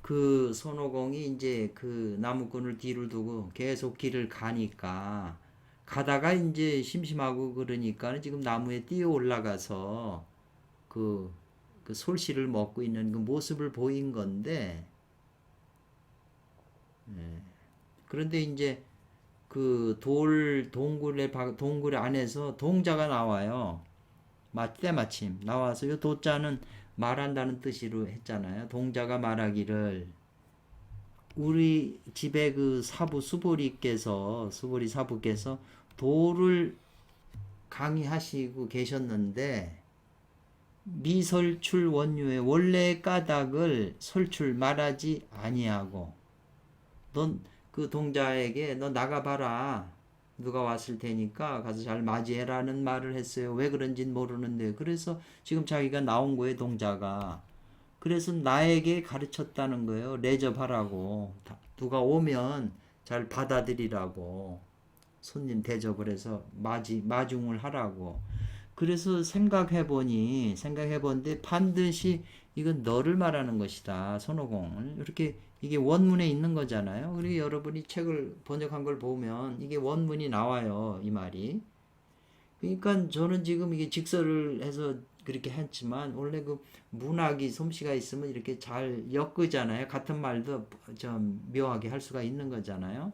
그 손오공이 이제 그 나무꾼을 뒤를 두고 계속 길을 가니까 가다가 이제 심심하고 그러니까 지금 나무에 뛰어 올라가서 그 솔씨를 먹고 있는 그 모습을 보인 건데, 그런데 이제 그 동굴 안에서 동자가 나와요. 때마침 나와서 이 도자는 말한다는 뜻으로 했잖아요. 동자가 말하기를 우리 집에 그 수보리 사부께서 도를 강의하시고 계셨는데 미설출 원유의 원래의 까닭을 설출 말하지 아니하고 넌 그 동자에게 너 나가봐라. 누가 왔을 테니까 가서 잘 맞이해라는 말을 했어요. 왜 그런지는 모르는데 그래서 지금 자기가 나온 거예요. 동자가. 그래서 나에게 가르쳤다는 거예요. 대접하라고. 누가 오면 잘 받아들이라고. 손님 대접을 해서 마중을 하라고. 그래서 생각해본데 반드시 이건 너를 말하는 것이다. 손오공을. 이렇게 이게 원문에 있는 거잖아요. 그리고 여러분이 책을 번역한 걸 보면 이게 원문이 나와요. 이 말이. 그러니까 저는 지금 이게 직설을 해서 그렇게 했지만 원래 그 문학이 솜씨가 있으면 이렇게 잘 엮으잖아요. 같은 말도 좀 묘하게 할 수가 있는 거잖아요.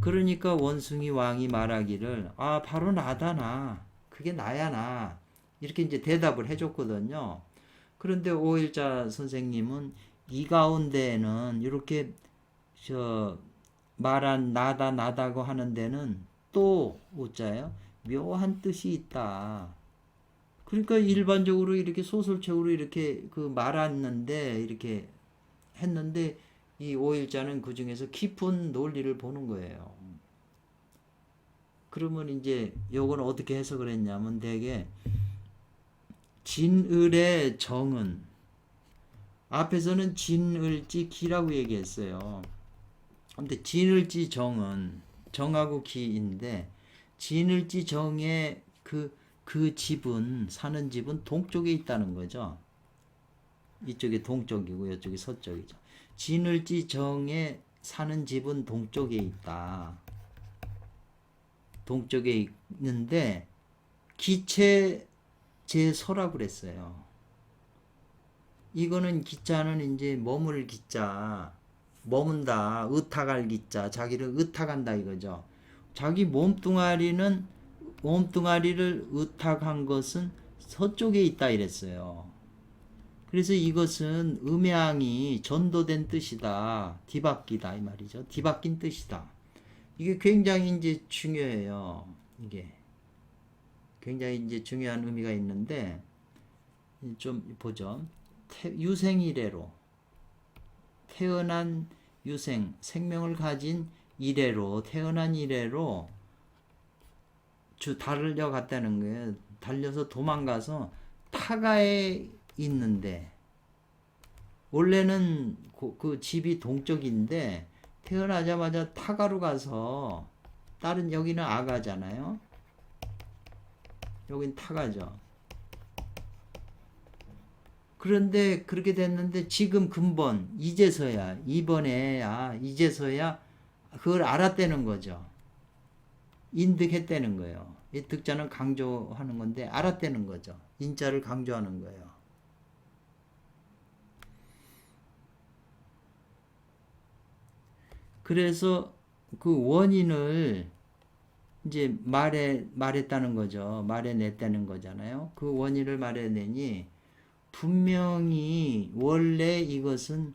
그러니까 원숭이 왕이 말하기를 아 바로 나다 나 그게 나야 나 이렇게 이제 대답을 해줬거든요. 그런데 오일자 선생님은 이 가운데에는 이렇게 저 말한 나다 나다고 하는 데는 또 우자예요. 묘한 뜻이 있다. 그러니까 일반적으로 이렇게 소설책으로 이렇게 그 말았는데 이렇게 했는데 이 오일자는 그 중에서 깊은 논리를 보는 거예요. 그러면 이제 요건 어떻게 해석을 했냐면 되게 진을의 정은 앞에서는 진을지 기라고 얘기했어요. 근데 진을지 정은 정하고 기인데 진을지 정의 그 집은 사는 집은 동쪽에 있다는 거죠. 이쪽이 동쪽이고 이쪽이 서쪽이죠. 진을지 정에 사는 집은 동쪽에 있다. 동쪽에 있는데 기체 제서라고 그랬어요. 이거는 기자는 이제 머물 기자, 머문다, 의탁할 기자, 자기를 의탁한다 이거죠. 자기 몸뚱아리를 의탁한 것은 서쪽에 있다 이랬어요. 그래서 이것은 음양이 전도된 뜻이다. 뒤바뀌다 이 말이죠. 뒤바뀐 뜻이다. 이게 굉장히 이제 중요해요. 이게 굉장히 이제 중요한 의미가 있는데 좀 보죠. 유생 이래로 태어난 유생 생명을 가진 이래로 태어난 이래로 달려갔다는 거예요. 달려서 도망가서 타가에 있는데 원래는 그 집이 동쪽인데 태어나자마자 타가로 가서 다른 여기는 아가잖아요. 여긴 타가죠. 그런데 그렇게 됐는데 지금 근본 이제서야 그걸 알았다는 거죠. 인득했다는 거예요. 이 득자는 강조하는 건데 알았다는 거죠. 인자를 강조하는 거예요. 그래서 그 원인을 이제 말했다는 거죠. 말해냈다는 거잖아요. 그 원인을 말해내니 분명히 원래 이것은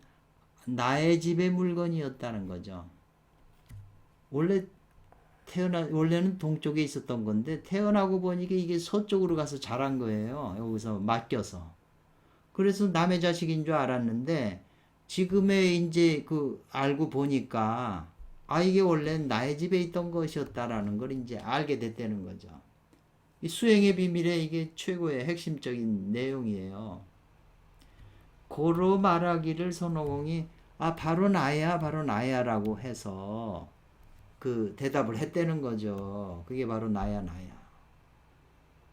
나의 집의 물건이었다는 거죠. 원래는 동쪽에 있었던 건데 태어나고 보니까 이게 서쪽으로 가서 자란 거예요. 여기서 맡겨서. 그래서 남의 자식인 줄 알았는데 지금에 이제 그 알고 보니까 이게 원래 나의 집에 있던 것이었다라는 걸 이제 알게 됐다는 거죠. 이 수행의 비밀의 이게 최고의 핵심적인 내용이에요. 고로 말하기를 손오공이 바로 나야라고 해서 그 대답을 했다는 거죠. 그게 바로 나야.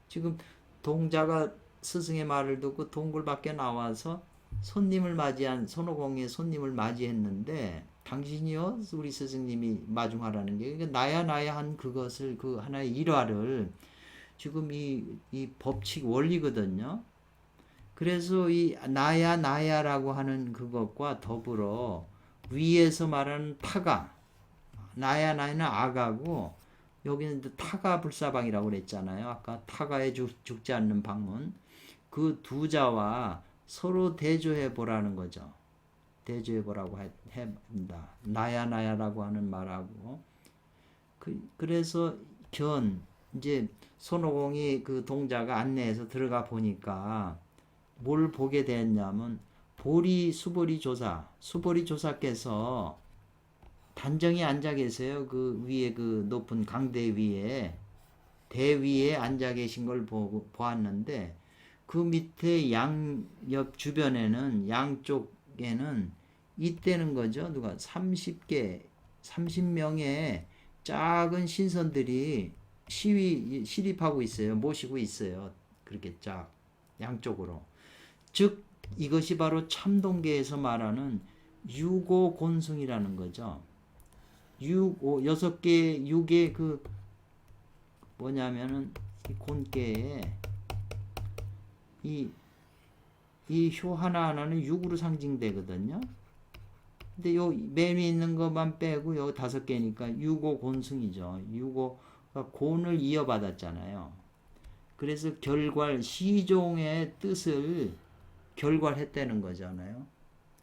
지금 동자가 스승의 말을 듣고 동굴 밖에 나와서 손오공의 손님을 맞이했는데 당신이요 우리 스승님이 마중하라는 게 그러니까 나야 한 그것을 그 하나의 일화를 지금 이 법칙 원리거든요. 그래서 이 나야라고 하는 그것과 더불어 위에서 말하는 타가 나야는 아가고 여기는 타가 불사방이라고 그랬잖아요. 아까 타가에 죽지 않는 방문 그 두 자와 서로 대조해 보라는 거죠. 대조해 보라고 합니다. 나야라고 하는 말하고 그래서 이제 손오공이 그 동자가 안내해서 들어가 보니까 뭘 보게 됐냐면 수보리 조사께서 단정히 앉아 계세요. 그 위에 그 높은 강대 위에 대위에 앉아 계신 걸 보았는데 그 밑에 양옆 주변에는 양쪽에는 있다는 거죠. 누가 30명의 작은 신선들이 시립하고 있어요. 모시고 있어요. 그렇게 쫙 양쪽으로. 즉 이것이 바로 참동계에서 말하는 유고곤승이라는 거죠. 6개 그 뭐냐면은 곤계에 이 효 하나하나는 6으로 상징되거든요. 근데 요 맨 위에 있는 것만 빼고 요 5개니까 6호 곤승이죠. 6호가 곤을 이어받았잖아요. 그래서 결괄, 시종의 뜻을 결괄했다는 거잖아요.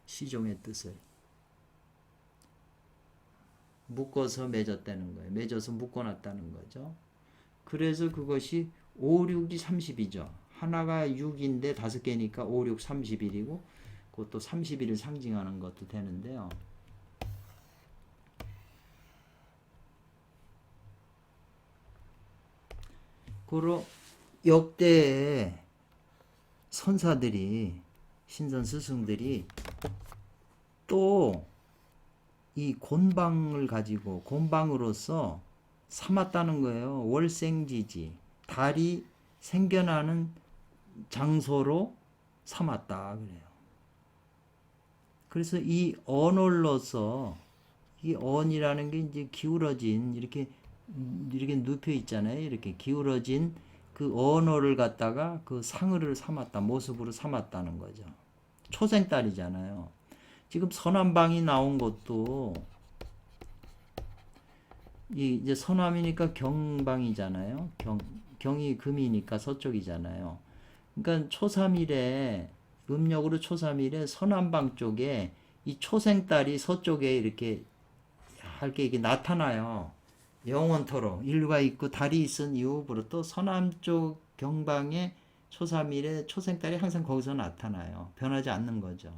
시종의 뜻을. 묶어서 맺었다는 거예요. 맺어서 묶어놨다는 거죠. 그래서 그것이 5, 6이 30이죠. 하나가 6인데 5개니까 5, 6, 31이고 그것도 31을 상징하는 것도 되는데요. 그러 역대의 선사들이 신선 스승들이 또 이 곤방을 가지고 곤방으로서 삼았다는 거예요. 월생지지 달이 생겨나는 장소로 삼았다 그래요. 그래서 이 언월로서 이 언이라는 게 이제 기울어진 이렇게 눕혀 있잖아요. 이렇게 기울어진 그 언어를 갖다가 그 상을 삼았다, 모습으로 삼았다는 거죠. 초생달이잖아요. 지금 서남방이 나온 것도 이제 서남이니까 경방이잖아요. 경이 금이니까 서쪽이잖아요. 그러니까 초삼일에 음력으로 초삼일에 서남방 쪽에 이 초생달이 서쪽에 이렇게 얇게 이게 나타나요. 영원토록 인류가 있고 달이 있은 이후부터 서남쪽 경방의 초삼일에 초생달이 항상 거기서 나타나요. 변하지 않는 거죠.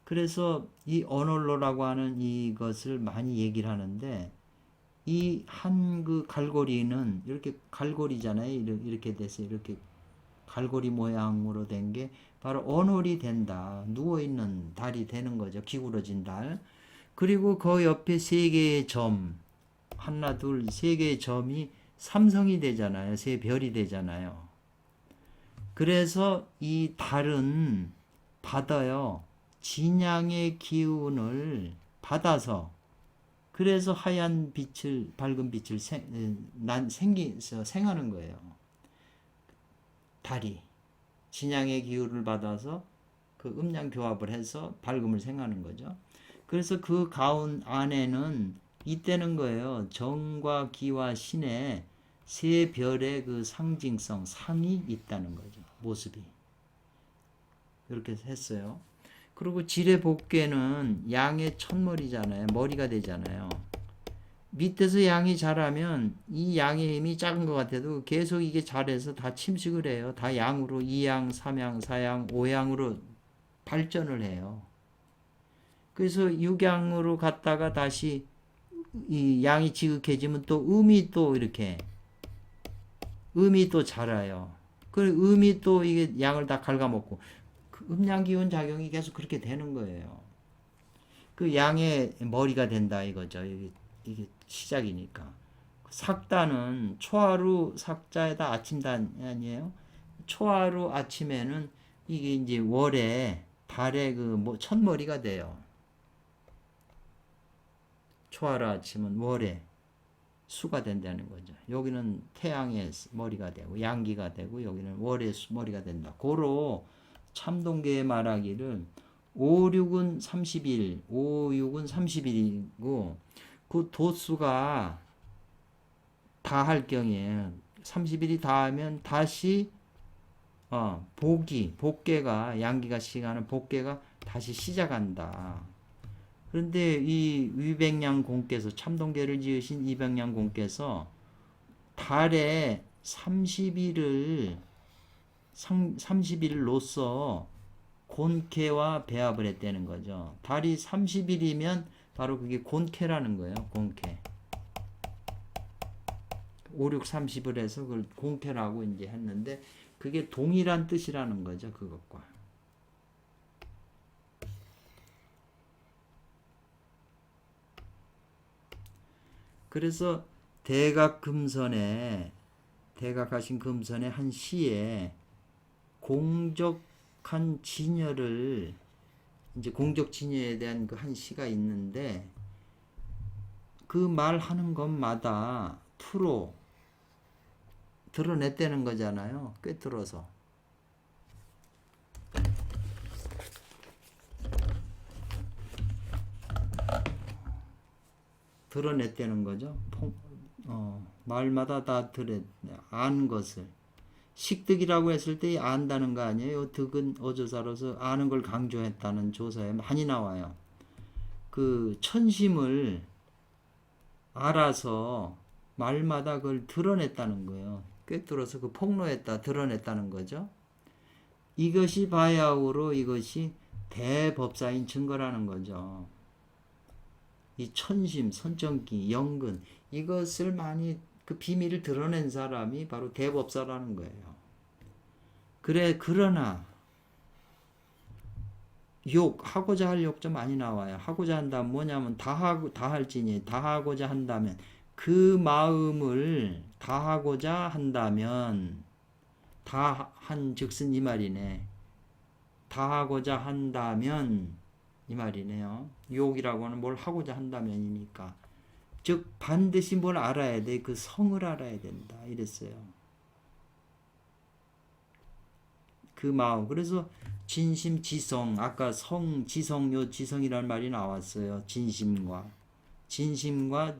그래서 이 언월로라고 하는 이것을 많이 얘기를 하는데 이 한 그 갈고리는 이렇게 갈고리잖아요. 이렇게 돼서 이렇게 갈고리 모양으로 된 게 바로 언월이 된다. 누워있는 달이 되는 거죠. 기울어진 달. 그리고 그 옆에 3개의 점, 하나, 둘, 3개의 점이 삼성이 되잖아요. 3별이 되잖아요. 그래서 이 달은 받아요. 진양의 기운을 받아서 그래서 하얀 빛을 밝은 빛을 생하는 거예요. 달이 진양의 기운을 받아서 그 음양 교합을 해서 밝음을 생하는 거죠. 그래서 그 가운 안에는 이때는 거예요. 정과 기와 신의 3별의 그 상징성, 상이 있다는 거죠. 모습이. 이렇게 했어요. 그리고 지뢰 복개는 양의 첫머리잖아요. 머리가 되잖아요. 밑에서 양이 자라면 이 양의 힘이 작은 것 같아도 계속 이게 자라서 다 침식을 해요. 다 양으로 2양, 3양, 4양, 5양으로 발전을 해요. 그래서 6양으로 갔다가 다시 이 양이 지극해지면 또 음이 또 이렇게 음이 또 자라요. 그 음이 또 이게 양을 다 갉아먹고 그 음양기운 작용이 계속 그렇게 되는 거예요. 그 양의 머리가 된다 이거죠. 이게 시작이니까. 삭단은 초하루 삭자에다 아침단 아니에요? 초하루 아침에는 이게 이제 월에 달의 그 첫머리가 돼요. 초하루 아침은 월에 수가 된다는 거죠. 여기는 태양의 머리가 되고 양기가 되고 여기는 월의 머리가 된다. 고로 참동계의 말하기를 5, 6은 30일, 5, 6은 30일이고 그 도수가 다 할 경우에 30일이 다하면 다시 복계가 양기가 시간은 복계가 다시 시작한다. 그런데 이 위백량 공께서 참동계를 지으신 이백량 공께서 달에 30일로서 곤캐와 배합을 했다는 거죠. 달이 30일이면 바로 그게 곤캐라는 거예요. 곤캐. 5, 6, 30을 해서 그걸 곤캐라고 이제 했는데 그게 동일한 뜻이라는 거죠. 그것과. 그래서 대각하신 금선의 한 시에 공적한 진여를 이제 공적 진여에 대한 그 한 시가 있는데 그 말하는 것마다 투로 드러냈다는 거잖아요. 꿰뚫어서. 드러냈다는 거죠. 말마다 다 안 것을. 식득이라고 했을 때 안다는 거 아니에요. 득은 어조사로서 아는 걸 강조했다는 조사에 많이 나와요. 그 천심을 알아서 말마다 그걸 드러냈다는 거예요. 꿰뚫어서 그 폭로했다, 드러냈다는 거죠. 이것이 바야흐로 이것이 대법사인 증거라는 거죠. 이 천심, 선정기, 영근 이것을 많이 그 비밀을 드러낸 사람이 바로 대법사라는 거예요. 그러나 하고자 할 욕 좀 많이 나와요. 하고자 한다면 뭐냐면 다하고자 한다면 그 마음을 다하고자 한다면 다한 즉슨 이 말이네. 다하고자 한다면 이 말이네요. 욕이라고 하는 뭘 하고자 한다면이니까. 즉 반드시 뭘 알아야 돼. 그 성을 알아야 된다. 이랬어요. 그 마음. 그래서 진심 지성. 아까 지성요 지성이라는 말이 나왔어요. 진심과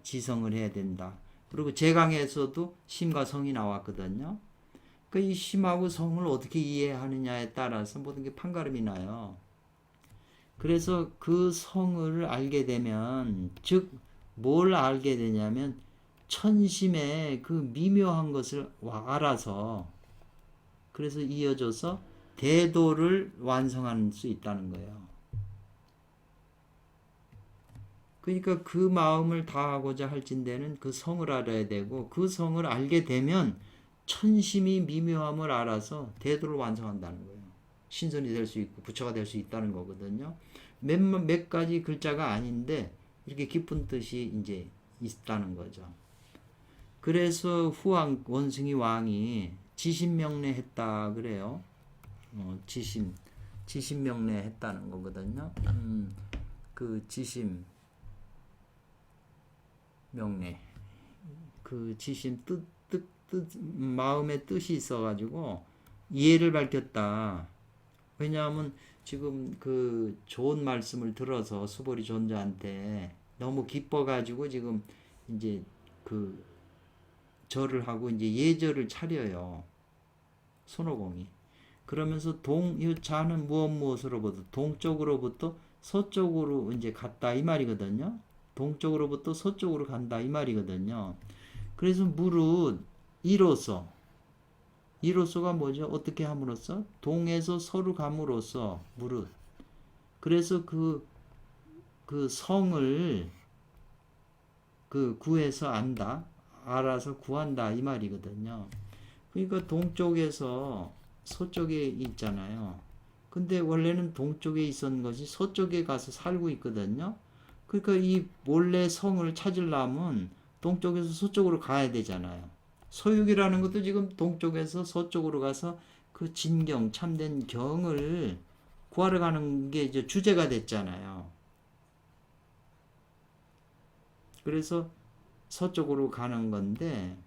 지성을 해야 된다. 그리고 제강에서도 심과 성이 나왔거든요. 그 이 심하고 성을 어떻게 이해하느냐에 따라서 모든 게 판가름이 나요. 그래서 그 성을 알게 되면, 즉 뭘 알게 되냐면 천심의 그 미묘한 것을 알아서, 그래서 이어져서 대도를 완성할 수 있다는 거예요. 그러니까 그 마음을 다하고자 할진대는 그 성을 알아야 되고, 그 성을 알게 되면 천심이 미묘함을 알아서 대도를 완성한다는 거예요. 신선이 될 수 있고 부처가 될 수 있다는 거거든요. 몇 가지 글자가 아닌데 이렇게 깊은 뜻이 이제 있다는 거죠. 그래서 후왕 원숭이 왕이 지심명례했다 그래요. 지심명례했다는 거거든요. 그 지심 명례, 그 지심 뜻 마음의 뜻이 있어가지고 이해를 밝혔다. 왜냐하면 지금 그 좋은 말씀을 들어서 수보리 존자한테 너무 기뻐가지고 지금 이제 그 절을 하고 이제 예절을 차려요. 손오공이. 그러면서 이 자는 무엇으로부터 동쪽으로부터 서쪽으로 이제 갔다 이 말이거든요. 동쪽으로부터 서쪽으로 간다 이 말이거든요. 그래서 무릇 이로서가 뭐죠? 어떻게 함으로써? 동에서 서로 감으로써 무릇. 그래서 그 성을 구해서 안다. 알아서 구한다 이 말이거든요. 그러니까 동쪽에서 서쪽에 있잖아요. 근데 원래는 동쪽에 있었던 것이 서쪽에 가서 살고 있거든요. 그러니까 이 원래 성을 찾으려면 동쪽에서 서쪽으로 가야 되잖아요. 소육이라는 것도 지금 동쪽에서 서쪽으로 가서 그 진경, 참된 경을 구하러 가는 게 이제 주제가 됐잖아요. 그래서 서쪽으로 가는 건데,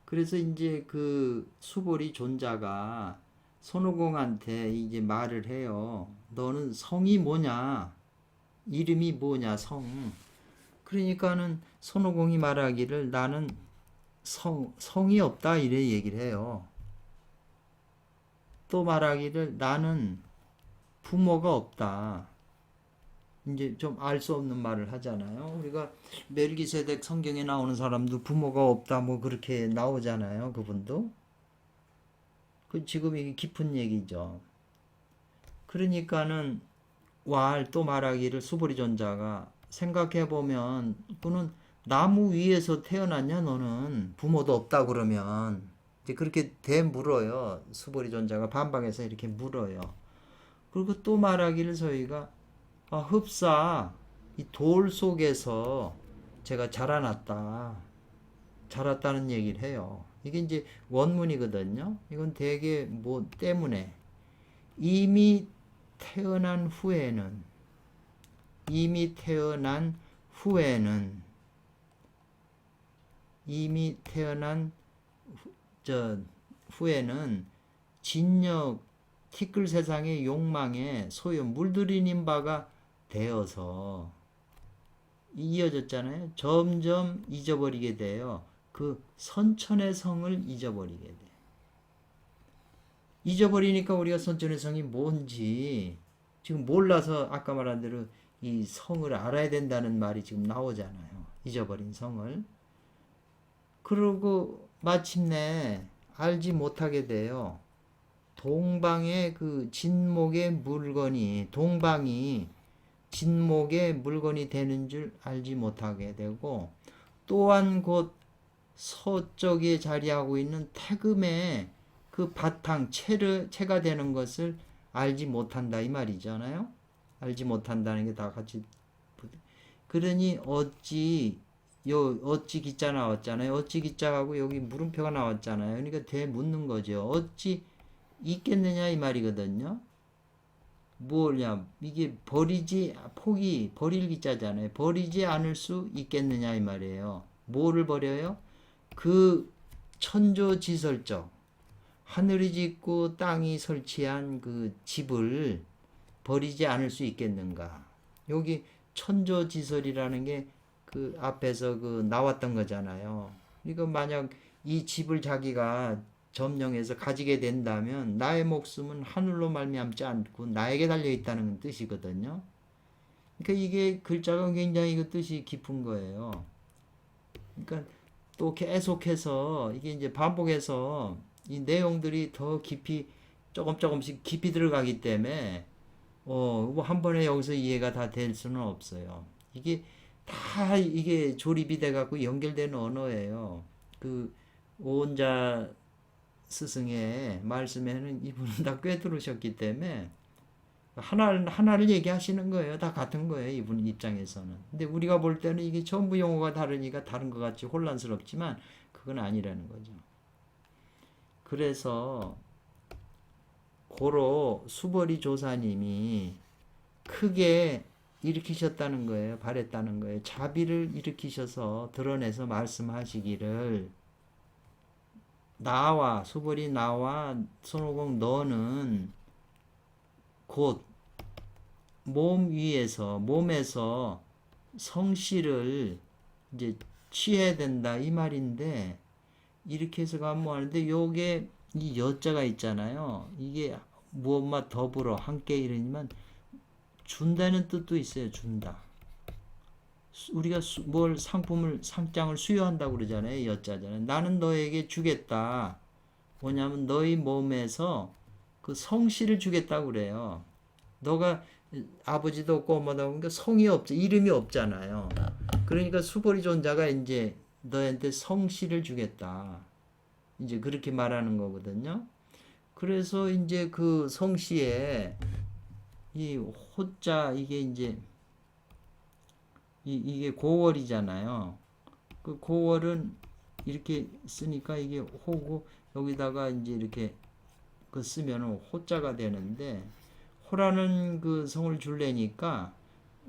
그래서 이제 그 수보리 존자가 손오공한테 이제 말을 해요. 너는 성이 뭐냐? 이름이 뭐냐? 성. 그러니까는 손오공이 말하기를 나는 성이 없다 이래 얘기를 해요. 또 말하기를 나는 부모가 없다. 이제 좀 알 수 없는 말을 하잖아요. 우리가 멜기세덱 성경에 나오는 사람도 부모가 없다 뭐 그렇게 나오잖아요. 그분도. 그 지금 이게 깊은 얘기죠. 그러니까는 또 말하기를 수보리 존자가 생각해보면 그는 나무 위에서 태어났냐 너는 부모도 없다 그러면 이제 그렇게 물어요. 수보리 존자가 반박해서 이렇게 물어요. 그리고 또 말하기를 저희가 흡사 이 돌 속에서 제가 자랐다는 얘기를 해요. 이게 이제 원문이거든요. 이건 되게 뭐 때문에 이미 태어난 후에는 진력 티끌 세상의 욕망에 소유 물들이는 바가 되어서 이어졌잖아요. 점점 잊어버리게 돼요. 그 선천의 성을 잊어버리게 돼. 잊어버리니까 우리가 선천의 성이 뭔지 지금 몰라서 아까 말한 대로 이 성을 알아야 된다는 말이 지금 나오잖아요. 잊어버린 성을. 그러고 마침내 알지 못하게 돼요. 동방의 그 진목의 물건이, 동방이 진목의 물건이 되는 줄 알지 못하게 되고, 또한 곧 서쪽에 자리하고 있는 태금의 그 바탕, 체가 되는 것을 알지 못한다 이 말이잖아요. 알지 못한다는 게 다 같이. 그러니 어찌 기자 나왔잖아요. 어찌 기자하고 여기 물음표가 나왔잖아요. 그러니까 되묻는 거죠. 어찌 있겠느냐 이 말이거든요. 뭐냐 이게 버릴 기자잖아요. 버리지 않을 수 있겠느냐 이 말이에요. 뭐를 버려요? 그 천조지설적 하늘이 짓고 땅이 설치한 그 집을 버리지 않을 수 있겠는가? 여기 천조지설이라는 게 그 앞에서 그 나왔던 거잖아요. 그러니까 만약 이 집을 자기가 점령해서 가지게 된다면 나의 목숨은 하늘로 말미암지 않고 나에게 달려 있다는 뜻이거든요. 그러니까 이게 글자가 굉장히 그 뜻이 깊은 거예요. 그러니까 또 계속해서 이게 이제 반복해서 이 내용들이 더 깊이 조금씩 깊이 들어가기 때문에 한 번에 여기서 이해가 다 될 수는 없어요. 이게 다 이게 조립이 돼 갖고 연결된 언어예요. 그 오온자 스승의 말씀에는 이분은 다 꿰뚫으셨기 때문에 하나를 얘기하시는 거예요. 다 같은 거예요. 이분 입장에서는. 근데 우리가 볼 때는 이게 전부 용어가 다르니까 다른 것 같이 혼란스럽지만 그건 아니라는 거죠. 그래서 고로 수벌이 조사님이 크게 일으키셨다는 거예요. 바랬다는 거예요. 자비를 일으키셔서 드러내서 말씀하시기를 수벌이 나와 손오공 너는 곧 몸에서 성씨를 이제 취해야 된다 이 말인데 이렇게 해서 가면 하는데 요게 이 여자가 있잖아요. 이게 무엇과 더불어 함께 이르지만 준다는 뜻도 있어요. 준다. 우리가 상장을 수여한다고 그러잖아요. 여자잖아요. 나는 너에게 주겠다. 뭐냐면 너희 몸에서 그 성씨를 주겠다고 그래요. 너가 아버지도 없고 엄마도 없고 그러니까 성이 없죠. 이름이 없잖아요. 그러니까 수보리 존자가 이제 너한테 성씨를 주겠다. 이제 그렇게 말하는 거거든요. 그래서 이제 그 성씨에 이 호자 이게 이제 이게 고월이잖아요. 그 고월은 이렇게 쓰니까 이게 호고 여기다가 이제 이렇게 그 쓰면은 호자가 되는데 호라는 그 성을 줄래니까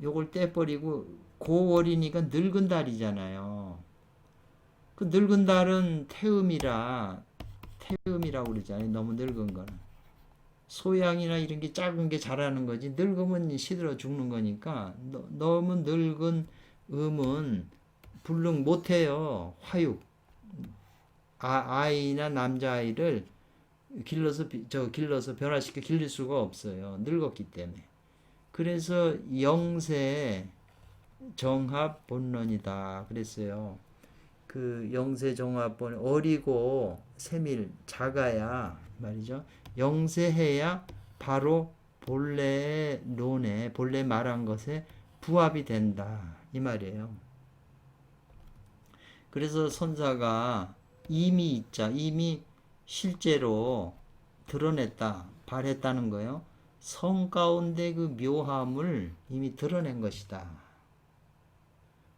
요걸 떼버리고 고월이니까 늙은 달이잖아요. 그 늙은 달은 태음이라고 그러잖아요. 너무 늙은 거는. 소양이나 이런 게 작은 게 자라는 거지 늙으면 시들어 죽는 거니까 너무 늙은 음은 불능 못해요. 화육 아이나 남자아이를 길러서 변화시켜 길릴 수가 없어요. 늙었기 때문에. 그래서 영세 정합 본론이다 그랬어요. 그 영세 정합 본 어리고 세밀 작아야 말이죠. 영세해야 바로 본래 말한 것에 부합이 된다 이 말이에요. 그래서 선사가 이미 실제로 드러냈다 발했다는 거예요. 성 가운데 그 묘함을 이미 드러낸 것이다.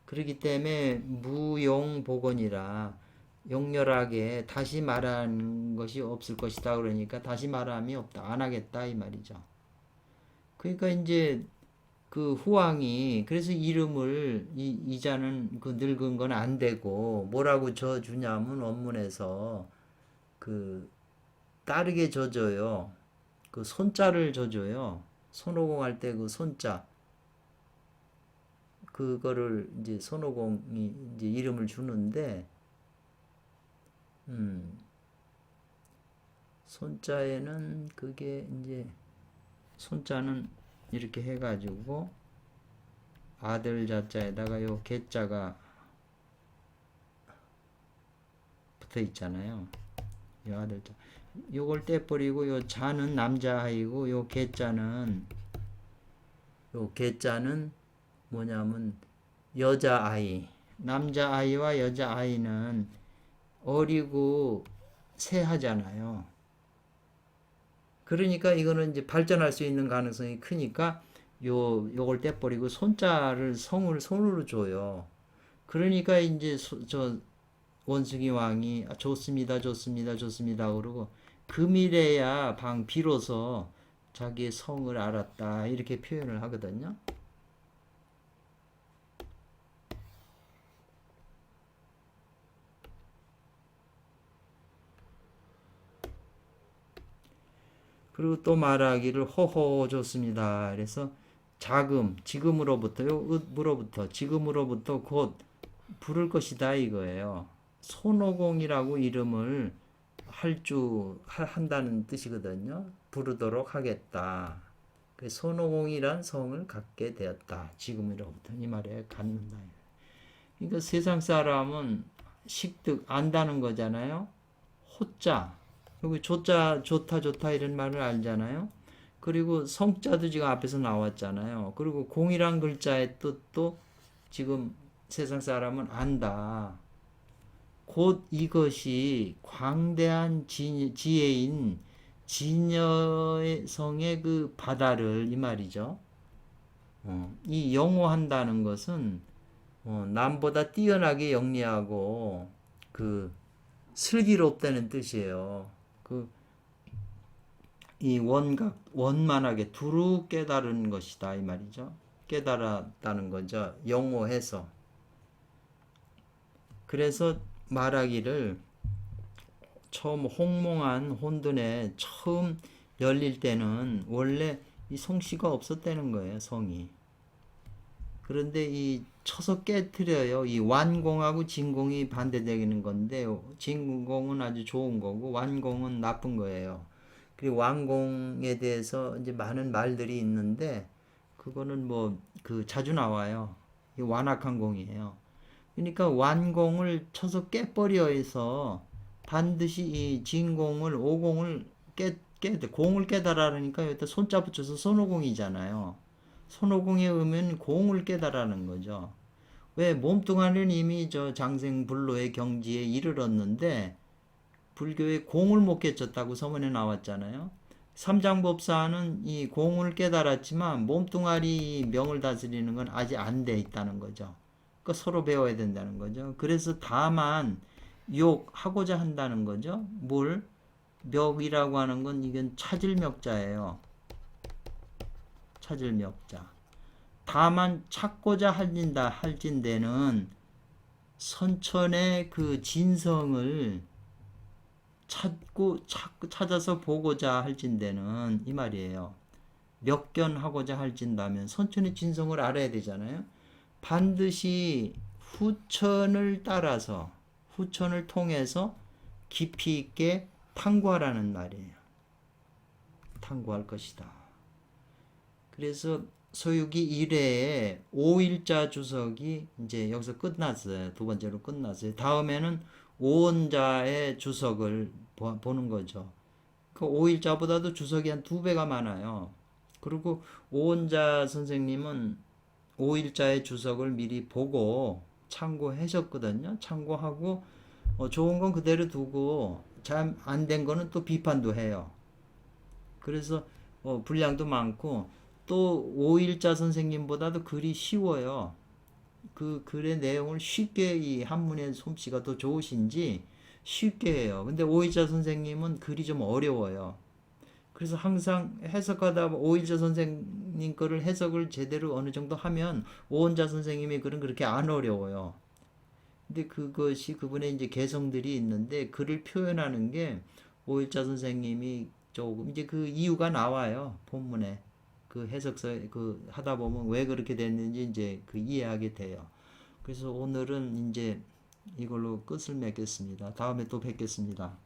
그렇기 때문에 무용복원이라 용렬하게 다시 말한 것이 없을 것이다. 그러니까 다시 말함이 없다. 안 하겠다 이 말이죠. 그러니까 이제 그 후왕이 그래서 이름을 이자는 그 늙은 건 안 되고 뭐라고 져주냐면 원문에서 그 따르게 져줘요. 그 손자를 져줘요. 손오공 할 때 그 손자 그거를 이제 손오공이 이제 이름을 주는데, 손자에는 그게 이제 손자는 이렇게 해가지고 아들 자자에다가 요 개자가 붙어 있잖아요. 요 아들 자. 요걸 떼버리고 요 자는 남자아이고 요 개자는 뭐냐면 여자아이. 남자아이와 여자아이는 어리고 새하잖아요. 그러니까 이거는 이제 발전할 수 있는 가능성이 크니까 요걸 떼버리고 손자를 성을 손으로 줘요. 그러니까 이제 저 원숭이 왕이 좋습니다, 좋습니다, 좋습니다 그러고 금이래야 비로소 자기의 성을 알았다 이렇게 표현을 하거든요. 그리고 또 말하기를 호호 좋습니다. 그래서 지금으로부터 곧 부를 것이다 이거예요. 손오공이라고 이름을 한다는 뜻이거든요. 부르도록 하겠다. 손오공이란 성을 갖게 되었다. 지금으로부터 이 말에 갖는다. 그러니까 세상 사람은 식득 안다는 거잖아요. 호자 여기 조자 좋다 이런 말을 알잖아요. 그리고 성자도 지금 앞에서 나왔잖아요. 그리고 공이란 글자의 뜻도 지금 세상 사람은 안다. 곧 이것이 광대한 지혜인 진여성의 그 바다를 이 말이죠. 이 영호한다는 것은 남보다 뛰어나게 영리하고 그 슬기롭다는 뜻이에요. 이 원만하게 두루 깨달은 것이다 이 말이죠. 깨달았다는 거죠. 영호해서. 그래서 말하기를 처음 홍몽한 혼돈에 처음 열릴 때는 원래 이 성씨가 없었다는 거예요. 성이. 그런데 이 쳐서 깨트려요. 이 완공하고 진공이 반대되는 건데 진공은 아주 좋은 거고 완공은 나쁜 거예요. 그리고 완공에 대해서 이제 많은 말들이 있는데 그거는 자주 나와요. 이 완악한 공이에요. 그러니까 완공을 쳐서 깨버려 해서 반드시 이 진공을 오공을 공을 깨달으니까 여기다 손자 붙여서 손오공이잖아요. 손오공에 의면 공을 깨달으는 거죠. 왜 몸뚱아리는 이미 저 장생불로의 경지에 이르렀는데 불교에 공을 못 깨쳤다고 서문에 나왔잖아요. 삼장법사는 이 공을 깨달았지만 몸뚱아리 명을 다스리는 건 아직 안 돼 있다는 거죠. 그러니까 서로 배워야 된다는 거죠. 그래서 다만 욕하고자 한다는 거죠. 멱이라고 하는 건 이건 찾을 멱자예요. 찾을 멱자. 다만 찾고자 할진대는 선천의 그 진성을 찾아서 보고자 할진대는 이 말이에요. 멱견하고자 할진다면 선천의 진성을 알아야 되잖아요. 반드시 후천을 따라서 후천을 통해서 깊이 있게 탐구하라는 말이에요. 탐구할 것이다. 그래서 서유기 1회에 5일자 주석이 이제 여기서 끝났어요. 두 번째로 끝났어요. 다음에는 5원자의 주석을 보는 거죠. 그 5일자보다도 주석이 한 2배가 많아요. 그리고 5원자 선생님은 5일자의 주석을 미리 보고 참고하셨거든요. 참고하고 좋은 건 그대로 두고 잘 안 된 거는 또 비판도 해요. 그래서 분량도 많고 또 5일자 선생님보다도 글이 쉬워요. 그 글의 내용을 쉽게 이 한문의 솜씨가 더 좋으신지 쉽게 해요. 근데 5일자 선생님은 글이 좀 어려워요. 그래서 항상 해석하다 5일자 선생님 거를 해석을 제대로 어느 정도 하면 5원자 선생님의 글은 그렇게 안 어려워요. 근데 그것이 그분의 이제 개성들이 있는데 글을 표현하는 게 5일자 선생님이 조금 이제 그 이유가 나와요. 본문에. 그 해석서 그 하다 보면 왜 그렇게 됐는지 이제 그 이해하게 돼요. 그래서 오늘은 이제 이걸로 끝을 맺겠습니다. 다음에 또 뵙겠습니다.